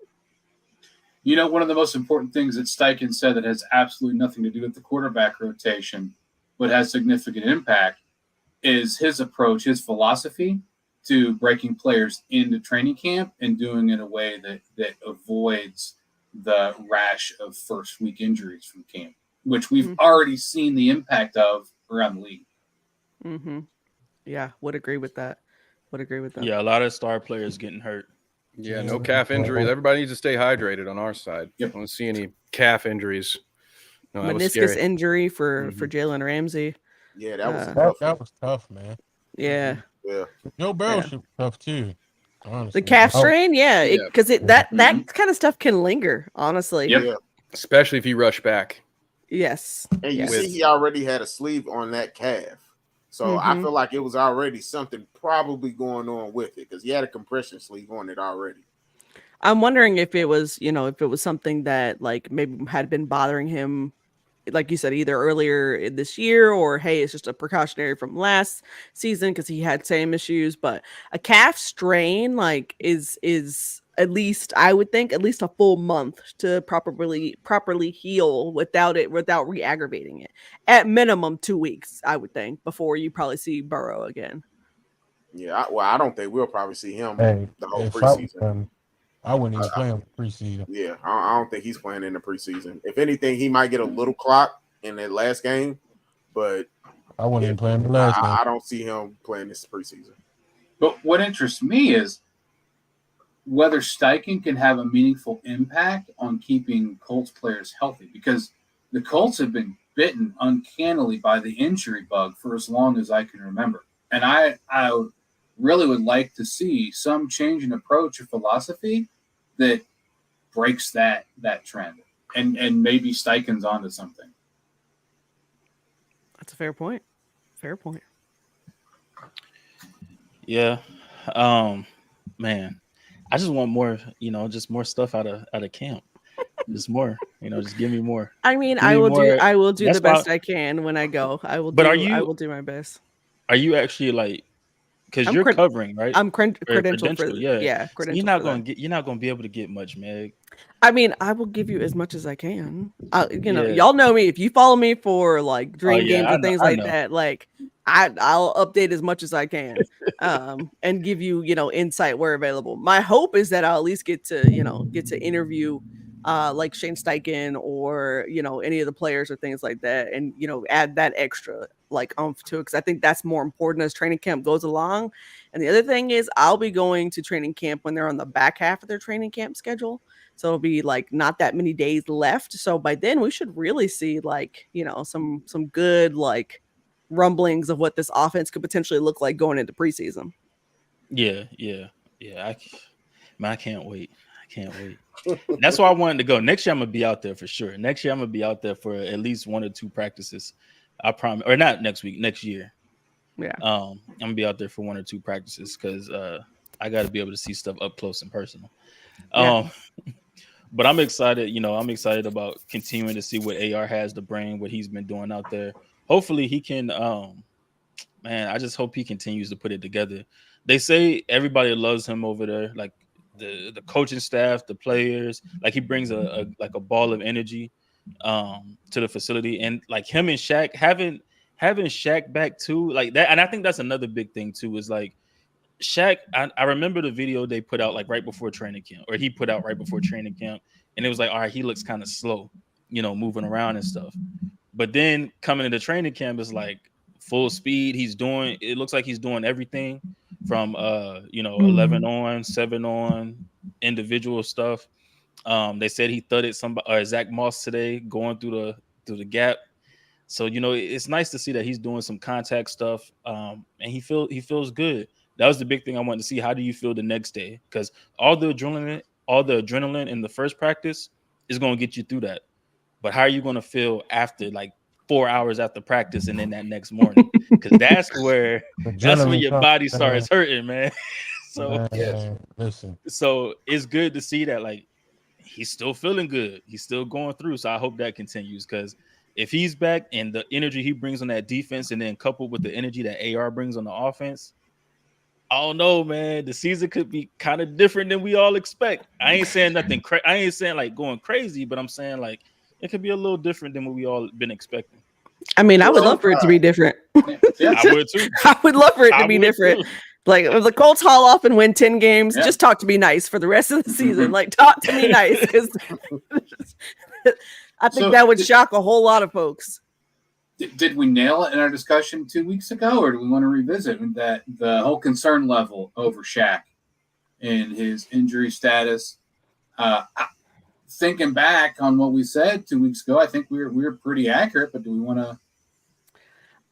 You know, one of the most important things that Steichen said that has absolutely nothing to do with the quarterback rotation, but has significant impact, is his approach, his philosophy to breaking players into training camp and doing it in a way that avoids the rash of first week injuries from camp, which we've already seen the impact of around the league. Yeah, would agree with that. Yeah, a lot of star players getting hurt. Yeah, no calf injuries. Everybody needs to stay hydrated on our side. Yep. I don't see any calf injuries. No, meniscus injury for Jalen Ramsey. Yeah, that was tough, man. Yeah. Joe Burrow should be tough too. Honestly. The calf strain, because that kind of stuff can linger, honestly. Yep. Especially if you rush back. Yes. And you see, he already had a sleeve on that calf. So I feel like it was already something probably going on with it because he had a compression sleeve on it already. I'm wondering if it was, you know, if it was something that like maybe had been bothering him, like you said, either earlier this year or, hey, it's just a precautionary from last season because he had same issues. But a calf strain like is at least, I would think, at least a full month to properly heal without re-aggravating it. At minimum 2 weeks, I would think, before you probably see Burrow again. Yeah, I don't think we'll probably see him the whole preseason. I wouldn't even play him preseason. Yeah, I don't think he's playing in the preseason. If anything, he might get a little clock in that last game, but I wouldn't even play him the last game. I don't see him playing this preseason. But what interests me is whether Steichen can have a meaningful impact on keeping Colts players healthy, because the Colts have been bitten uncannily by the injury bug for as long as I can remember. And I really would like to see some change in approach or philosophy that breaks that trend. And maybe Steichen's onto something. That's a fair point. Yeah. Man. I just want more, just more stuff out of camp. Just more, just give me more. I mean, Give me more. I will do That's the best why. I can when I go. But I will do my best. are you actually like, because I'm you're cred- covering, right? I'm Or credentialed for yeah. yeah, So you're credentialed not for gonna that. get, you're not gonna be able to get much, Meg. I mean, I will give you as much as I can. Yeah. Y'all know me. If you follow me for like Oh dream yeah, games or I know. things I like know. that, like I'll update as much as I can, and give you, insight where available. My hope is that I'll at least get to interview, like Shane Steichen or any of the players or things like that, and add that extra like oomph to it, because I think that's more important as training camp goes along. And the other thing is, I'll be going to training camp when they're on the back half of their training camp schedule. So it'll be like not that many days left. So by then we should really see like, some good like rumblings of what this offense could potentially look like going into preseason. Yeah. Man, I can't wait. I can't wait. That's why I wanted to go. Next year I'm gonna be out there for sure. Next year I'm gonna be out there for at least 1 or 2 practices. I promise. Or not next week, next year. Yeah. I'm gonna be out there for 1 or 2 practices because I got to be able to see stuff up close and personal. Yeah. But I'm excited. I'm excited about continuing to see what AR has to bring, what he's been doing out there. Hopefully he can. Man, I just hope he continues to put it together. They say everybody loves him over there, like the coaching staff, the players. Like he brings a like a ball of energy to the facility, and like him and Shaq having Shaq back too, like that. And I think that's another big thing too. Is like Shaq, I remember the video they put out like right before training camp, or he put out right before training camp, and it was like, all right, he looks kind of slow, moving around and stuff. But then coming into training camp is like full speed. It looks like he's doing everything from 11 on, 7 on, individual stuff. They said he thudded somebody, Zach Moss today going through the gap. So it's nice to see that he's doing some contact stuff, and he feels good. That was the big thing I wanted to see. How do you feel the next day? Because all the adrenaline in the first practice is going to get you through that. But how are you going to feel after like 4 hours after practice and then that next morning? Because that's where Adrenaline your comes body down. starts hurting, man. So Man, listen. so it's good to see that like he's still feeling good. He's still going through. So I hope that continues, because if he's back and the energy he brings on that defense, and then coupled with the energy that AR brings on the offense, I don't know, man. The season could be kind of different than we all expect. I ain't saying nothing. I ain't saying like going crazy, but I'm saying like it could be a little different than what we all been expecting. I mean, I would love for it to be different. Yeah. I would too. I would love for it I to be would different. too. Like if the Colts haul off and win 10 games, Yeah. just talk to me nice for the rest of the season. Like talk to me nice, because I think So, that would shock a whole lot of folks. Did we nail it in our discussion 2 weeks ago, or do we want to revisit that the whole concern level over Shaq and his injury status? Thinking back on what we said 2 weeks ago, I think we were pretty accurate. But do we want to?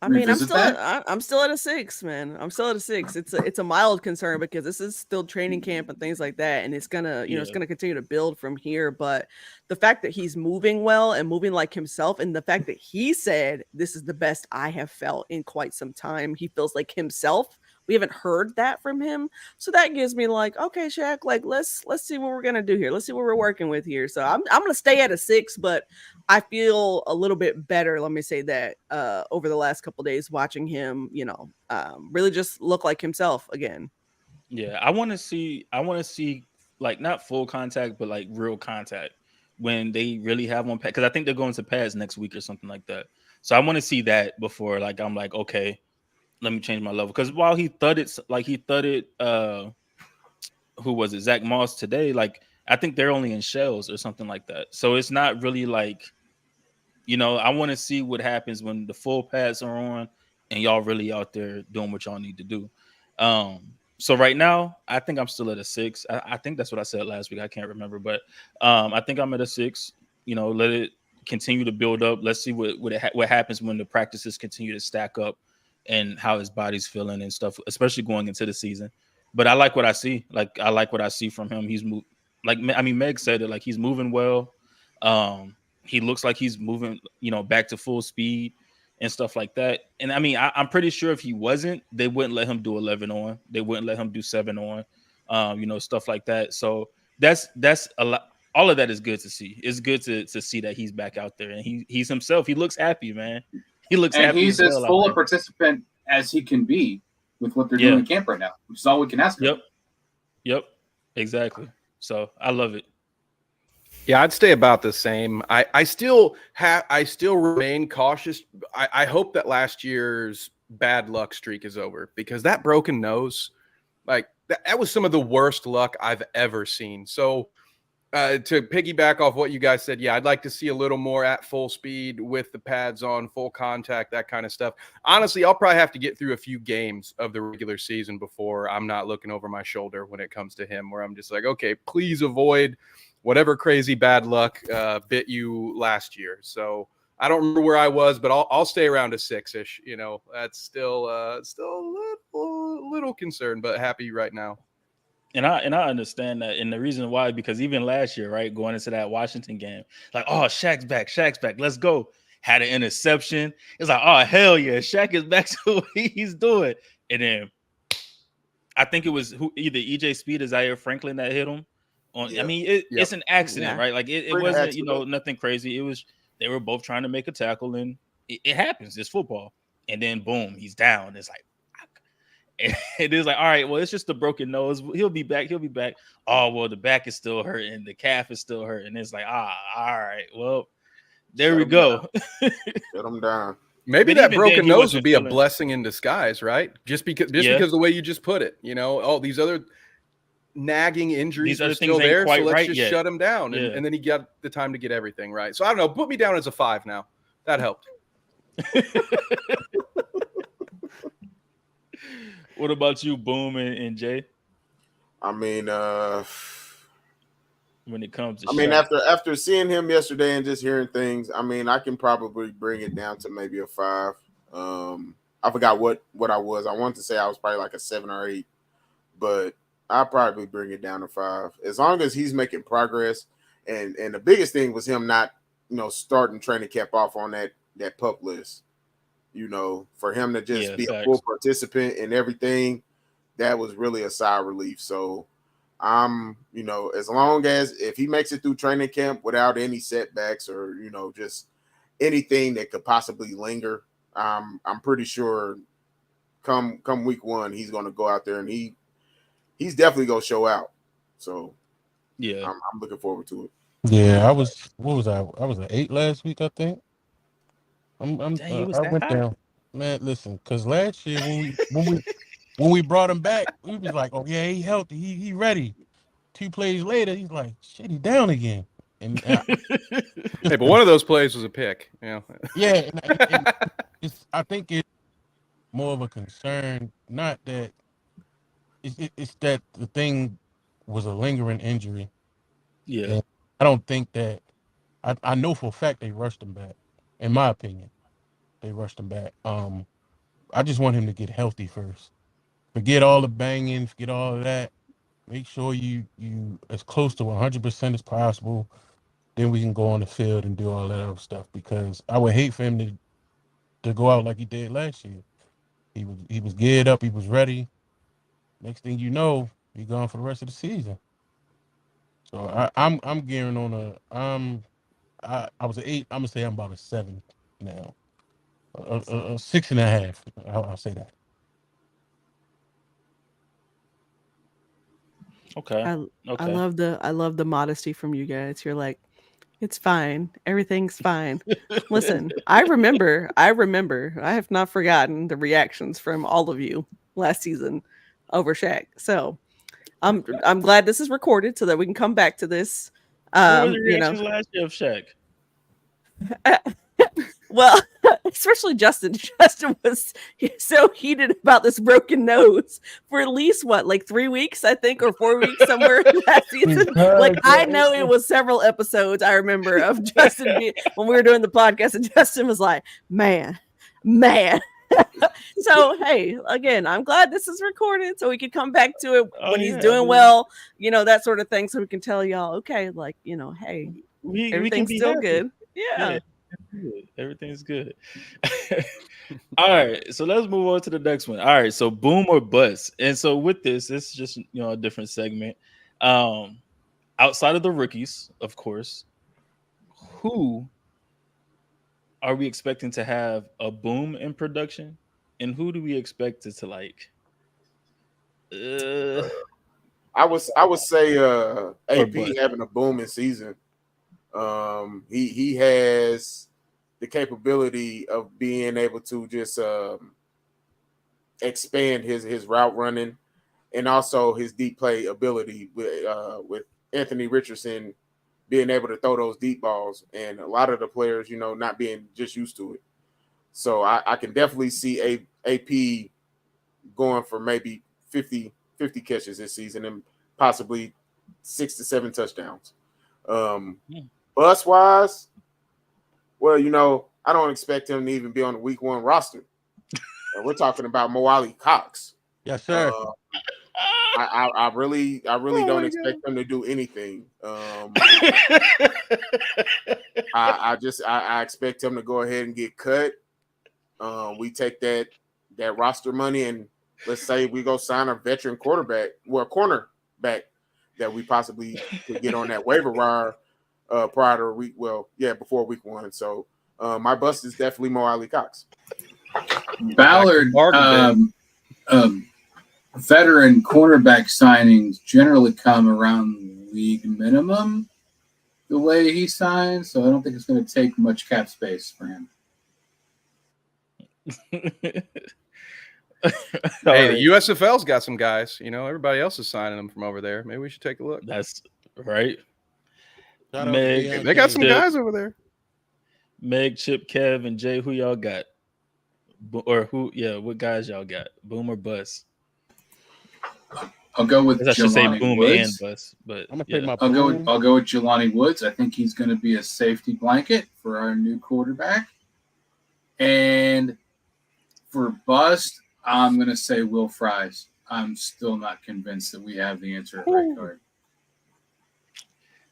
I mean, revisit that? I'm still at a 6, man. I'm still at a 6. It's a mild concern because this is still training camp and things like that, and it's gonna it's gonna continue to build from here. But the fact that he's moving well and moving like himself, and the fact that he said this is the best I have felt in quite some time, he feels like himself. We haven't heard that from him, so that gives me like, okay, Shaq, like let's see what we're gonna do here. Let's see what we're working with here. So I'm gonna stay at a 6, but I feel a little bit better. Let me say that over the last couple of days, watching him, really just look like himself again. Yeah, I want to see like not full contact, but like real contact when they really have one, because I think they're going to pads next week or something like that. So I want to see that before like I'm like, okay, let me change my level. Because while he thudded who was it, Zach Moss today, like I think they're only in shells or something like that. So it's not really like, I want to see what happens when the full pads are on and y'all really out there doing what y'all need to do. So right now, I think I'm still at a 6. I think that's what I said last week. I can't remember, but I think I'm at a 6. Let it continue to build up. Let's see what happens when the practices continue to stack up and how his body's feeling and stuff, especially going into the season. But I like what I see. Like I like what I see from him. He's Meg said it. Like he's moving well. He looks like he's moving, back to full speed and stuff like that. And I mean, I'm pretty sure if he wasn't, they wouldn't let him do 11 on. They wouldn't let him do 7 on. stuff like that. So that's a lot. All of that is good to see. It's good to see that he's back out there and he's himself. He looks happy, man. He looks And happy he's as as hell out full there. a participant as he can be with what they're doing in camp right now, which is all we can ask for. Yep, exactly. So I love it. Yeah, I'd stay about the same. I still remain cautious. I hope that last year's bad luck streak is over, because that broken nose, like that was some of the worst luck I've ever seen. So to piggyback off what you guys said, yeah, I'd like to see a little more at full speed with the pads on, full contact, that kind of stuff. Honestly, I'll probably have to get through a few games of the regular season before I'm not looking over my shoulder when it comes to him, where I'm just like, okay, please avoid whatever crazy bad luck bit you last year. So I don't remember where I was, but I'll stay around a 6-ish. That's still a little concerned, but happy right now. And I understand that, and the reason why, because even last year, right, going into that Washington game, like, oh, Shaq's back, let's go. Had an interception. It's like, oh, hell yeah, Shaq is back to what he's doing. And then I think it was either EJ Speed or Zaire Franklin that hit him. I mean, it's an accident, right? Like it wasn't, nothing crazy. It was, they were both trying to make a tackle, and it happens. It's football. And then boom, he's down. It's like, it is like, all right, well, it's just a broken nose. He'll be back. Oh, well, the back is still hurting. The calf is still hurting. It's like, all right, well, there we go. Shut him down. Maybe that broken nose would be a blessing in disguise, right? Just because the way you just put it, all these other nagging injuries are still there, so let's just shut him down. And then he got the time to get everything right. So I don't know. Put me down as a 5 now. That helped. What about you, Boom and Jay? I mean, when it comes to after seeing him yesterday and just hearing things, I mean, I can probably bring it down to maybe a 5. I forgot what I was. I wanted to say I was probably like a 7 or 8, but I'll probably bring it down to 5. As long as he's making progress. And the biggest thing was him not, starting training camp off on that pup list. For him to just be a full participant in everything, that was really a sigh of relief. So as long as if he makes it through training camp without any setbacks or, just anything that could possibly linger, I'm pretty sure come week 1, he's going to go out there and he's definitely going to show out. So yeah, I'm looking forward to it. Yeah, I was an 8 last week, I think. I went down, man. Listen, because last year when we brought him back, we was like, oh yeah, he healthy, he ready. 2 plays later, he's like, shit, he down again. And hey, but one of those plays was a pick. Yeah. And I think it's more of a concern, not that it's that the thing was a lingering injury. Yeah, and I don't think that. I know for a fact they rushed him back. In my opinion, they rushed him back. I just want him to get healthy first. Forget all the banging, forget all of that. Make sure you as close to 100% as possible. Then we can go on the field and do all that other stuff, because I would hate for him to go out like he did last year. He was geared up, he was ready. Next thing you know, he's gone for the rest of the season. So I'm gearing on I was an 8. I'm gonna say I'm about a 7 now. A 6.5. I'll say that. Okay. I love the modesty from you guys. You're like, it's fine. Everything's fine. Listen, I remember. I have not forgotten the reactions from all of you last season over Shaq. So I'm glad this is recorded so that we can come back to this. What was the reactions last year of Shaq? Well, especially Justin. Justin was so heated about this broken nose for at least 3 weeks, I think, or 4 weeks somewhere last season. Like, I know it was several episodes. I remember of Justin when we were doing the podcast, and Justin was like, "Man." So hey, again, I'm glad this is recorded so we can come back to it when he's doing well, that sort of thing, so we can tell y'all, okay, hey, everything's still good. Yeah. good. Everything's good. All right, so let's move on to the next one. All right, so boom or bust. And so with this is just a different segment. Outside of the rookies, of course, who are we expecting to have a boom in production, and who do we expect it to like? I would say AP bust. having a booming season. He has the capability of being able to just expand his route running and also his deep play ability with Anthony Richardson being able to throw those deep balls, and a lot of the players, not being just used to it. So I can definitely see AP going for maybe 50 catches this season and possibly 6 to 7 touchdowns. Bus wise, well, I don't expect him to even be on the week 1 roster. We're talking about Mo Ali Cox. Yes, sir. I really don't expect him to do anything. I expect him to go ahead and get cut. We take that roster money and let's say we go sign a veteran cornerback that we possibly could get on that waiver wire prior to week. Well, yeah, before week 1. So my bust is definitely Mo Ali Cox. Ballard, veteran cornerback signings generally come around league minimum the way he signs, so I don't think it's going to take much cap space for him. Hey, the USFL's got some guys. Everybody else is signing them from over there. Maybe we should take a look. That's right. Meg, they got some guys over there. Meg, Chip, Kev, and Jay, who y'all got? Or who? Yeah, what guys y'all got? Boom or bust? I'll go with I should say Jelani boom Woods. and bust, but I'm gonna take my I'll boom. go with Jelani Woods. I think he's going to be a safety blanket for our new quarterback. And for bust, I'm going to say Will Fries. I'm still not convinced that we have the answer at right guard.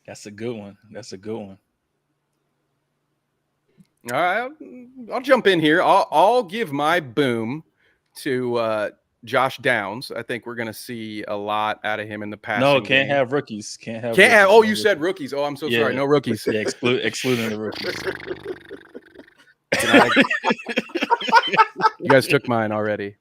That's a good one. All right, I'll jump in here. I'll give my boom to Josh Downs. I think we're going to see a lot out of him in the passing No, can't game. have rookies. Can't have. Oh, you said rookies. Oh, I'm so sorry. No rookies. Yeah, excluding the rookies. You guys took mine already.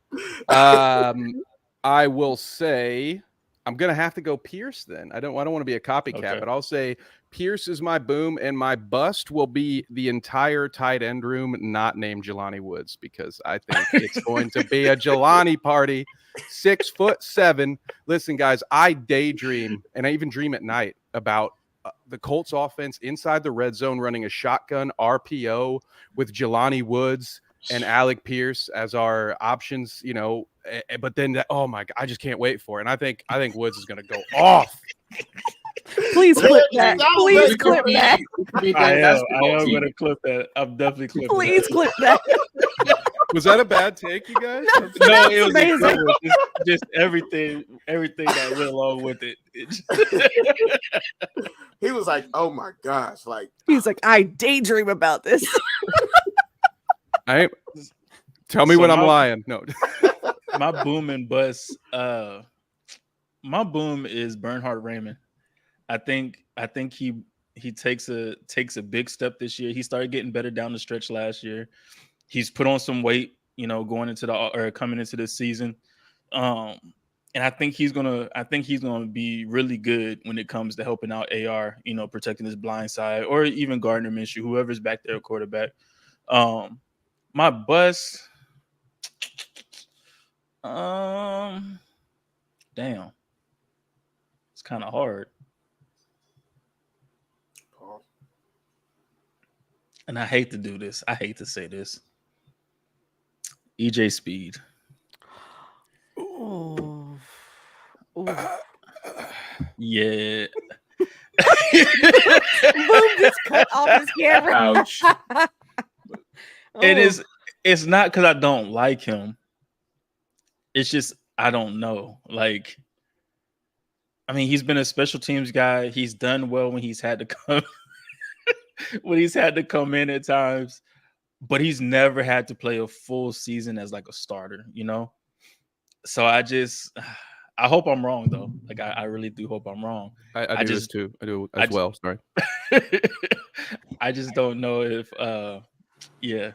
I will say I'm gonna have to go Pierce then. I don't want to be a copycat, but I'll say Pierce is my boom, and my bust will be the entire tight end room not named Jelani Woods, because I think it's going to be a Jelani party. 6'7". Listen, guys, I daydream and I even dream at night about the Colts offense inside the red zone running a shotgun RPO with Jelani Woods and Alec Pierce as our options, but then oh my God, I just can't wait for it. And I think Woods is going to go off. Please clip that. Please clip that. I am going to clip that. I'm definitely clipping Please clip that. Was that a bad take, you guys? No, it was amazing. Just everything that went along with it. He was like, "Oh my gosh!" He's like, "I daydream about this." Tell me when I'm lying. No, my boom and bust. My boom is Bernhard Raymond. I think he takes a big step this year. He started getting better down the stretch last year. He's put on some weight, coming into this season. And I think he's gonna be really good when it comes to helping out AR, protecting his blind side, or even Gardner Minshew, whoever's back there at quarterback. My bust, damn, it's kind of hard. And I hate to do this. I hate to say this. EJ Speed. Oh. Yeah. Boom just cut off his camera. Ouch. It's not because I don't like him. It's just I don't know. He's been a special teams guy. He's done well when he's had to come. when he's had to come in at times, but he's never had to play a full season as like a starter, you know? So I hope I'm wrong though. Like I really do hope I'm wrong. I do this too. I do as well. Sorry. I just don't know if yeah,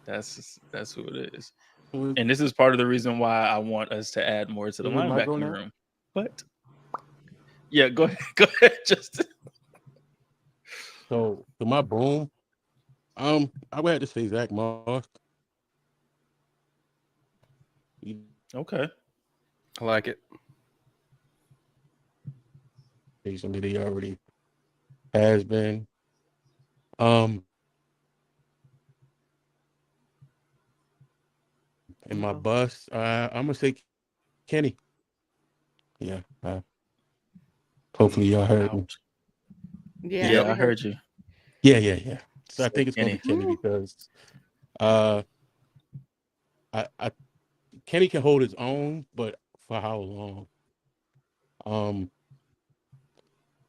that's who it is. And this is part of the reason why I want us to add more to the linebacking room. But yeah, go ahead, Justin. So to my boom, I would have to say Zach Moss. Okay. I like it. That he already has been. In my bus, I'm gonna say Kenny. Yeah. Hopefully y'all heard me. Yeah, I heard you. Yeah. So I think it's gonna be Kenny because Kenny can hold his own, but for how long?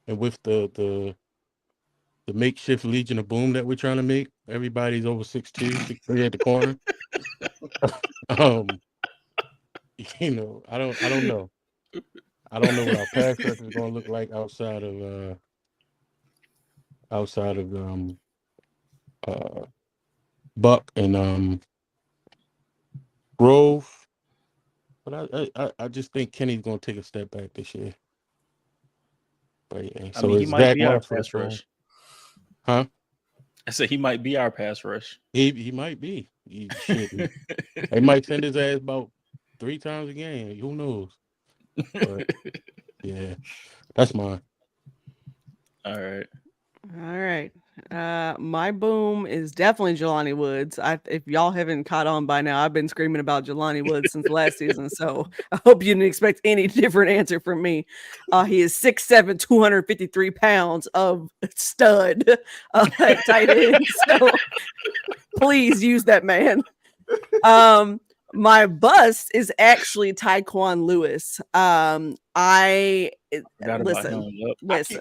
And with the makeshift Legion of Boom that we're trying to make, everybody's over 6'2", 6'3" at the corner. You know, I don't know. I don't know what our pass rush is going to look like outside of Buck and Grove, but I just think Kenny's going to take a step back this year. But yeah, so he might be our pass rush. Huh? I said he might be our pass rush. He might be. They might send his ass about 3 times a game. Who knows? But yeah, that's mine. All right. My boom is definitely Jelani Woods. If y'all haven't caught on by now, I've been screaming about Jelani Woods since last season, so I hope you didn't expect any different answer from me. He is 6'7", 253 pounds of stud at tight end. So please use that man. My bust is actually Tyquan Lewis. I keep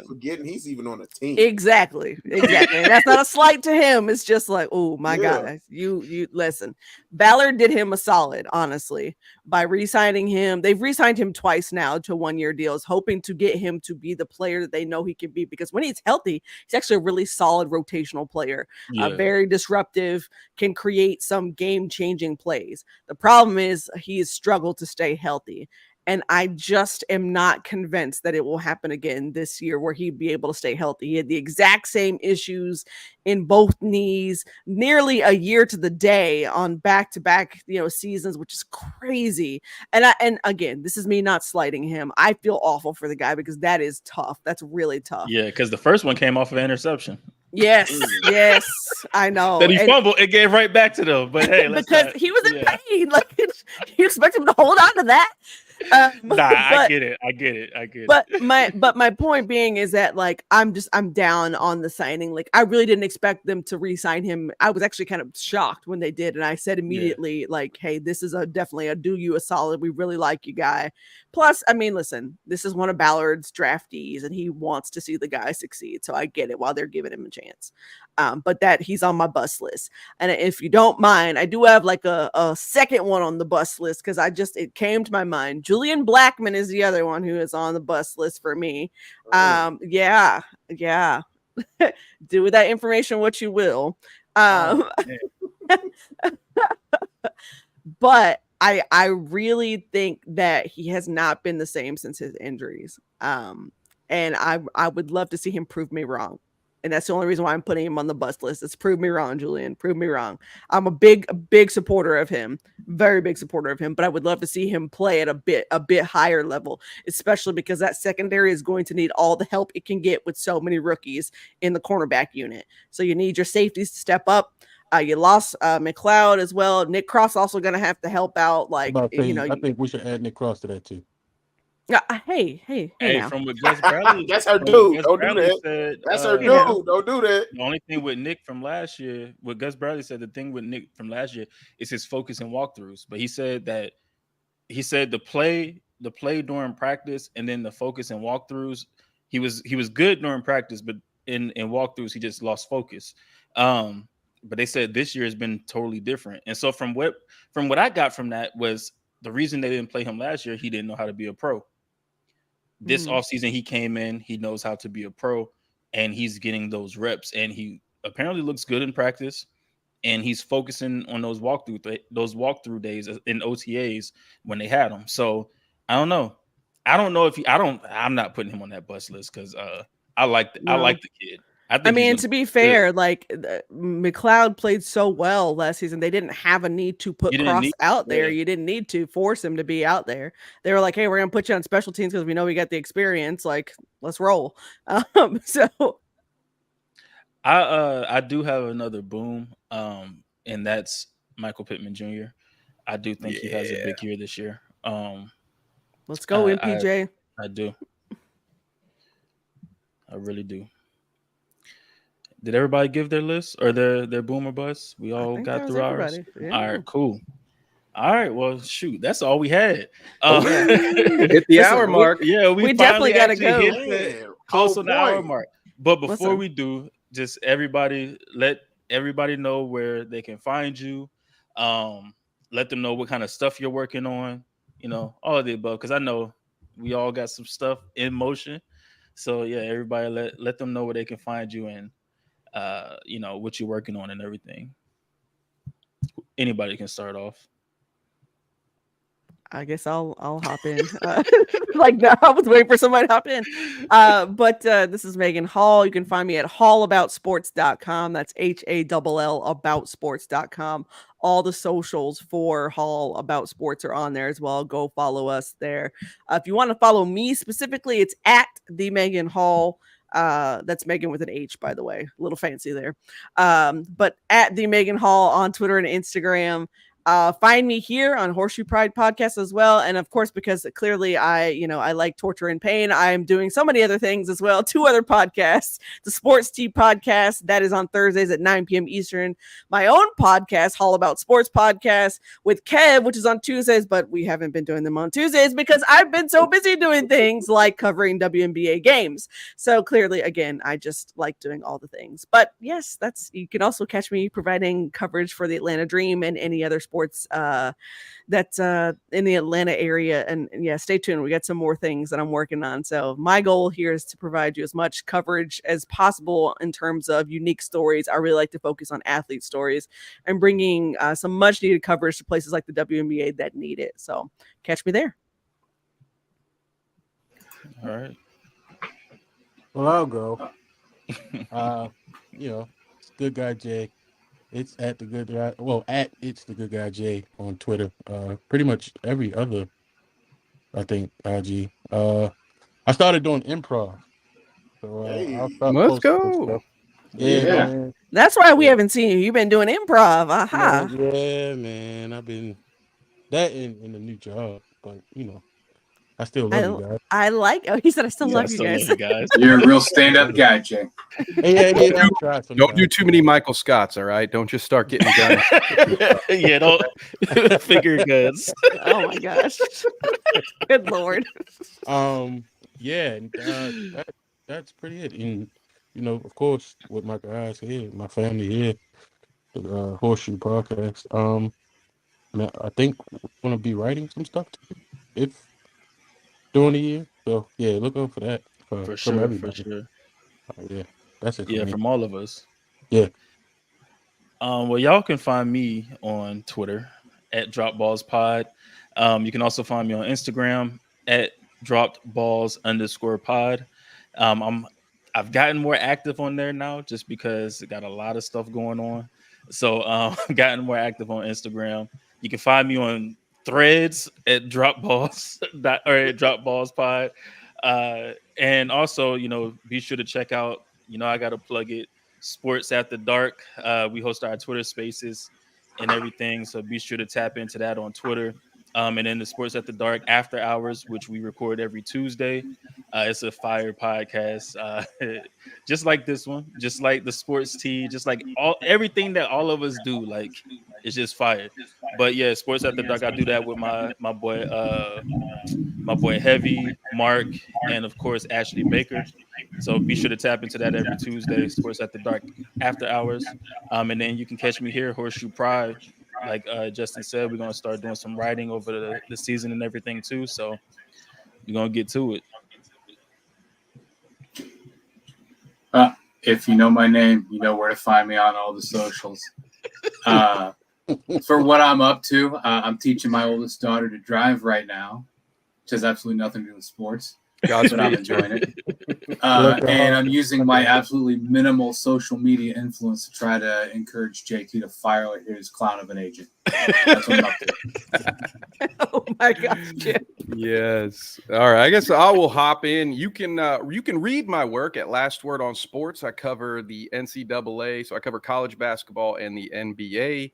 forgetting he's even on a team. Exactly. And that's not a slight to him. It's just like, oh my God, you listen. Ballard did him a solid, honestly, by re-signing him. They've re-signed him twice now to 1-year deals, hoping to get him to be the player that they know he can be. Because when he's healthy, he's actually a really solid rotational player. Very disruptive, can create some game-changing plays. The problem is he has struggled to stay healthy. And I just am not convinced that it will happen again this year where he'd be able to stay healthy. He had the exact same issues in both knees, nearly a year to the day on back-to-back, seasons, which is crazy. And again, this is me not slighting him. I feel awful for the guy because that is tough. That's really tough. Yeah, because the first one came off of an interception. Yes, I know. That he fumbled, it gave right back to them. But hey, because he was in pain. Like you expect him to hold on to that. I get it. But my point being is that like I'm down on the signing. Like I really didn't expect them to re-sign him. I was actually kind of shocked when they did, and I said immediately, like, hey, this is definitely a do you a solid. We really like you, guy. Plus, I mean, listen, this is one of Ballard's draftees, and he wants to see the guy succeed. So I get it while they're giving him a chance. But that he's on my bus list. And if you don't mind, I do have like a second one on the bus list because it came to my mind. Julian Blackmon is the other one who is on the bus list for me. Yeah. Do with that information what you will. But I really think that he has not been the same since his injuries. And I would love to see him prove me wrong. And that's the only reason why I'm putting him on the bus list. It's prove me wrong, Julian. Prove me wrong. I'm a big supporter of him. Very big supporter of him. But I would love to see him play at a bit higher level, especially because that secondary is going to need all the help it can get with so many rookies in the cornerback unit. So you need your safeties to step up. You lost McLeod as well. Nick Cross also going to have to help out. Like I think we should add Nick Cross to that too. Hey! From what Gus Bradley, that's her dude. Don't do that. That's her dude. Don't do that. The only thing with Nick from last year, what Gus Bradley said, the thing with Nick from last year is his focus and walkthroughs. But he said the play during practice and then the focus and walkthroughs. He was good during practice, but in walkthroughs, he just lost focus. But they said this year has been totally different. And so from what I got from that was the reason they didn't play him last year, he didn't know how to be a pro. This offseason, he came in, he knows how to be a pro, and he's getting those reps. And he apparently looks good in practice. And he's focusing on those walkthrough days in OTAs when they had him. So I don't know. I don't know if I'm not putting him on that bus list because I like the kid. I mean, to be fair, like McLeod played so well last season, they didn't have a need to put Cross out there. You didn't need to force him to be out there. They were like, "Hey, we're gonna put you on special teams because we know we got the experience. Like, let's roll." So, I do have another boom, and that's Michael Pittman Jr. I do think he has a big year this year. Let's go, MPJ. I do. I really do. Did everybody give their list or their boom or bust? We all got through ours. Yeah. All right, cool. All right, well, shoot, that's all we had. Hit the hour mark. We definitely got to go. Close on the hour mark. But before we do, just let everybody know where they can find you. Let them know what kind of stuff you're working on. You know, all of the above, because I know we all got some stuff in motion. So yeah, everybody let them know where they can find you and you know what you're working on and everything. Anybody can start off. I guess I'll hop in. Like, no, I was waiting for somebody to hop in. But this is Megan Hall. You can find me at hallaboutsports.com. That's HALL aboutsports.com. All the socials for Hall About Sports are on there as well. Go follow us there. If you want to follow me specifically, it's at the Megan Hall. That's Megan with an H, by the way. A little fancy there. But at the Megan Hall on Twitter and Instagram. Find me here on Horseshoe Pride podcast as well. And of course, because clearly I like torture and pain, I am doing so many other things as well. 2 other podcasts, the Sports Tea podcast that is on Thursdays at 9 p.m. Eastern. My own podcast, Hall About Sports podcast with Kev, which is on Tuesdays, but we haven't been doing them on Tuesdays because I've been so busy doing things like covering WNBA games. So clearly, again, I just like doing all the things. But yes, you can also catch me providing coverage for the Atlanta Dream and any other sports that's in the Atlanta area. And yeah, stay tuned. We got some more things that I'm working on. So my goal here is to provide you as much coverage as possible in terms of unique stories. I really like to focus on athlete stories and bringing some much needed coverage to places like the WNBA that need it. So catch me there. All right. Well, I'll go. Good guy Jay. It's at the good guy. Well, it's the good guy Jay on Twitter. Pretty much every other, I think, IG. I started doing improv. So let's go. Yeah. Man. That's why we haven't seen you. You've been doing improv. Aha. Yeah, man. I've been that in a new job, but I still love you guys. I like. Oh, he said I still love you guys. You're a real stand-up guy, Jay. Yeah. Don't do too many Michael Scotts, all right? Don't just start getting guns. Yeah, don't figure guns. Oh my gosh. Good Lord. Yeah, that's pretty it. And of course, with my guys here, my family here, the Horseshoe podcast. I think I'm gonna be writing some stuff if during the year. So yeah, look out for that. For sure. Yeah, that's it. Yeah, from all of us. Yeah. Well, y'all can find me on Twitter at DropBallsPod. You can also find me on Instagram at DroppedBalls_pod. I've gotten more active on there now just because I got a lot of stuff going on. So I've gotten more active on Instagram. You can find me on Threads at DropBalls or at DropBallsPod. And also, be sure to check out, I got to plug it, Sports After Dark. We host our Twitter spaces and everything. So be sure to tap into that on Twitter. And then the Sports After Dark After Hours, which we record every Tuesday. It's a fire podcast, just like this one, just like the Sports Tea, just like everything that all of us do. Like, it's just fire. But yeah, Sports After Dark, I do that with my boy Heavy, Mark, and of course Ashley Baker. So be sure to tap into that every Tuesday, Sports After Dark after hours. And then you can catch me here, Horseshoe Pride. Like Justin said, we're gonna start doing some writing over the season and everything too. So we're gonna get to it. If you know my name, you know where to find me on all the socials. For what I'm up to, I'm teaching my oldest daughter to drive right now, which has absolutely nothing to do with sports. But I'm enjoying it. And I'm using my absolutely minimal social media influence to try to encourage JT to fire his clown of an agent. That's what I'm up to. Oh my gosh, Jim. Yes. All right. I guess I will hop in. You can read my work at Last Word on Sports. I cover the NCAA, so I cover college basketball and the NBA.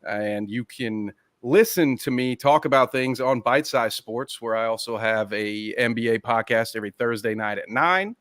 And you can listen to me talk about things on Bite Size Sports, where I also have a NBA podcast every Thursday night at 9.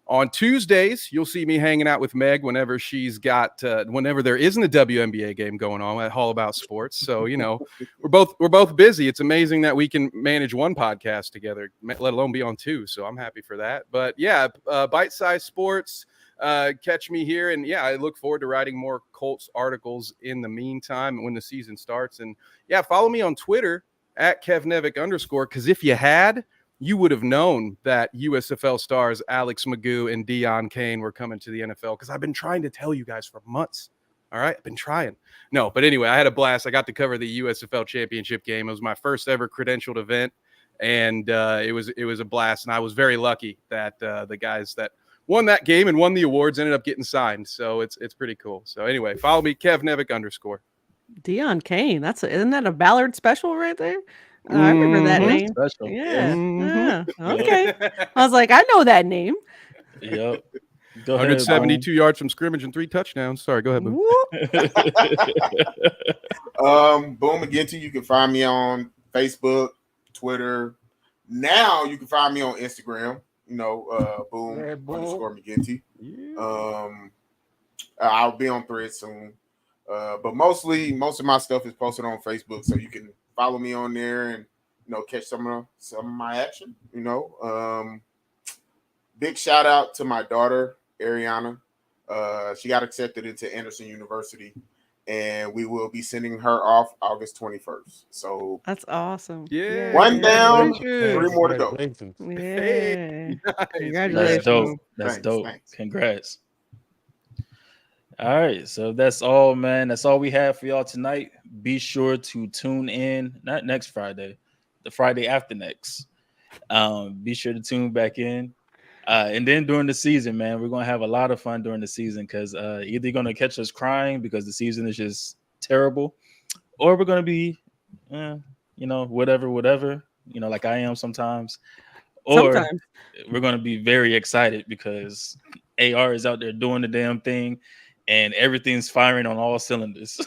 On Tuesdays, you'll see me hanging out with Meg whenever she's got whenever there isn't a WNBA game going on at All About Sports. So, you know, we're both busy. It's amazing that we can manage one podcast together, let alone be on two. So I'm happy for that. But yeah, Bite Size Sports. Catch me here, and yeah, I look forward to writing more Colts articles in the meantime when the season starts. And yeah, follow me on Twitter at KevNevic _ because if you had, you would have known that USFL stars Alex Magoo and Deion Kane were coming to the NFL, because I've been trying to tell you guys for months. All right, I've been trying. No, but anyway, I had a blast. I got to cover the USFL championship game. It was my first ever credentialed event, and it was a blast. And I was very lucky that the guys that won that game and won the awards ended up getting signed. So it's pretty cool. So anyway, follow me, KevNevic _ Deion Kane. Isn't that a Ballard special right there? I remember that name. Special. Yeah. Mhm. Yeah. Okay. I was like, I know that name. Yep. Go 172 yards from scrimmage and 3 touchdowns. Sorry, go ahead, Boom. ahead. Boom McGinty. You can find me on Facebook, Twitter. Now you can find me on Instagram. You know, Boom _ McGinty. Yeah. I'll be on Threads soon. But most of my stuff is posted on Facebook, so you can follow me on there and, you know, catch some of my action. You know, big shout out to my daughter Ariana. She got accepted into Anderson University, and we will be sending her off August 21st. So That's awesome. Yeah. one down, Congratulations. 3 more to go. Congratulations. Yeah. Hey, nice. Congratulations. That's dope. That's Thanks, dope. thanks. Congrats. All right. So that's all, man. That's all we have for y'all tonight. Be sure to tune in, not next Friday, the Friday after next. Be sure to tune back in. And then during the season, man, we're going to have a lot of fun during the season, because either you're going to catch us crying because the season is just terrible, or we're going to be, you know, whatever, you know, like I am sometimes. Or Sometimes. we're going to be very excited because AR is out there doing the damn thing and everything's firing on all cylinders.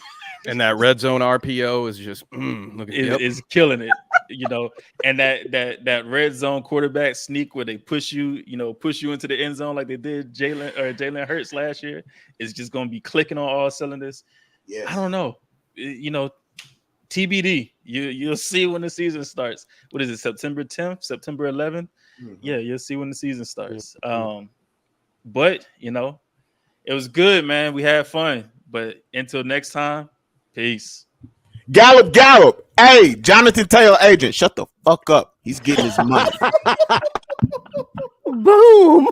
And that red zone RPO is just look at is killing it, you know. And that red zone quarterback sneak where they push you into the end zone like they did Jalen Hurts last year is just going to be clicking on all cylinders. Yeah, I don't know, you know, TBD. You'll see when the season starts. What is it, September 10th, September 11th? Mm-hmm. Yeah, you'll see when the season starts. But you know, it was good, man. We had fun. But until next time, peace. Gallop. Hey, Jonathan Taylor agent, shut the fuck up. He's getting his money. Boom.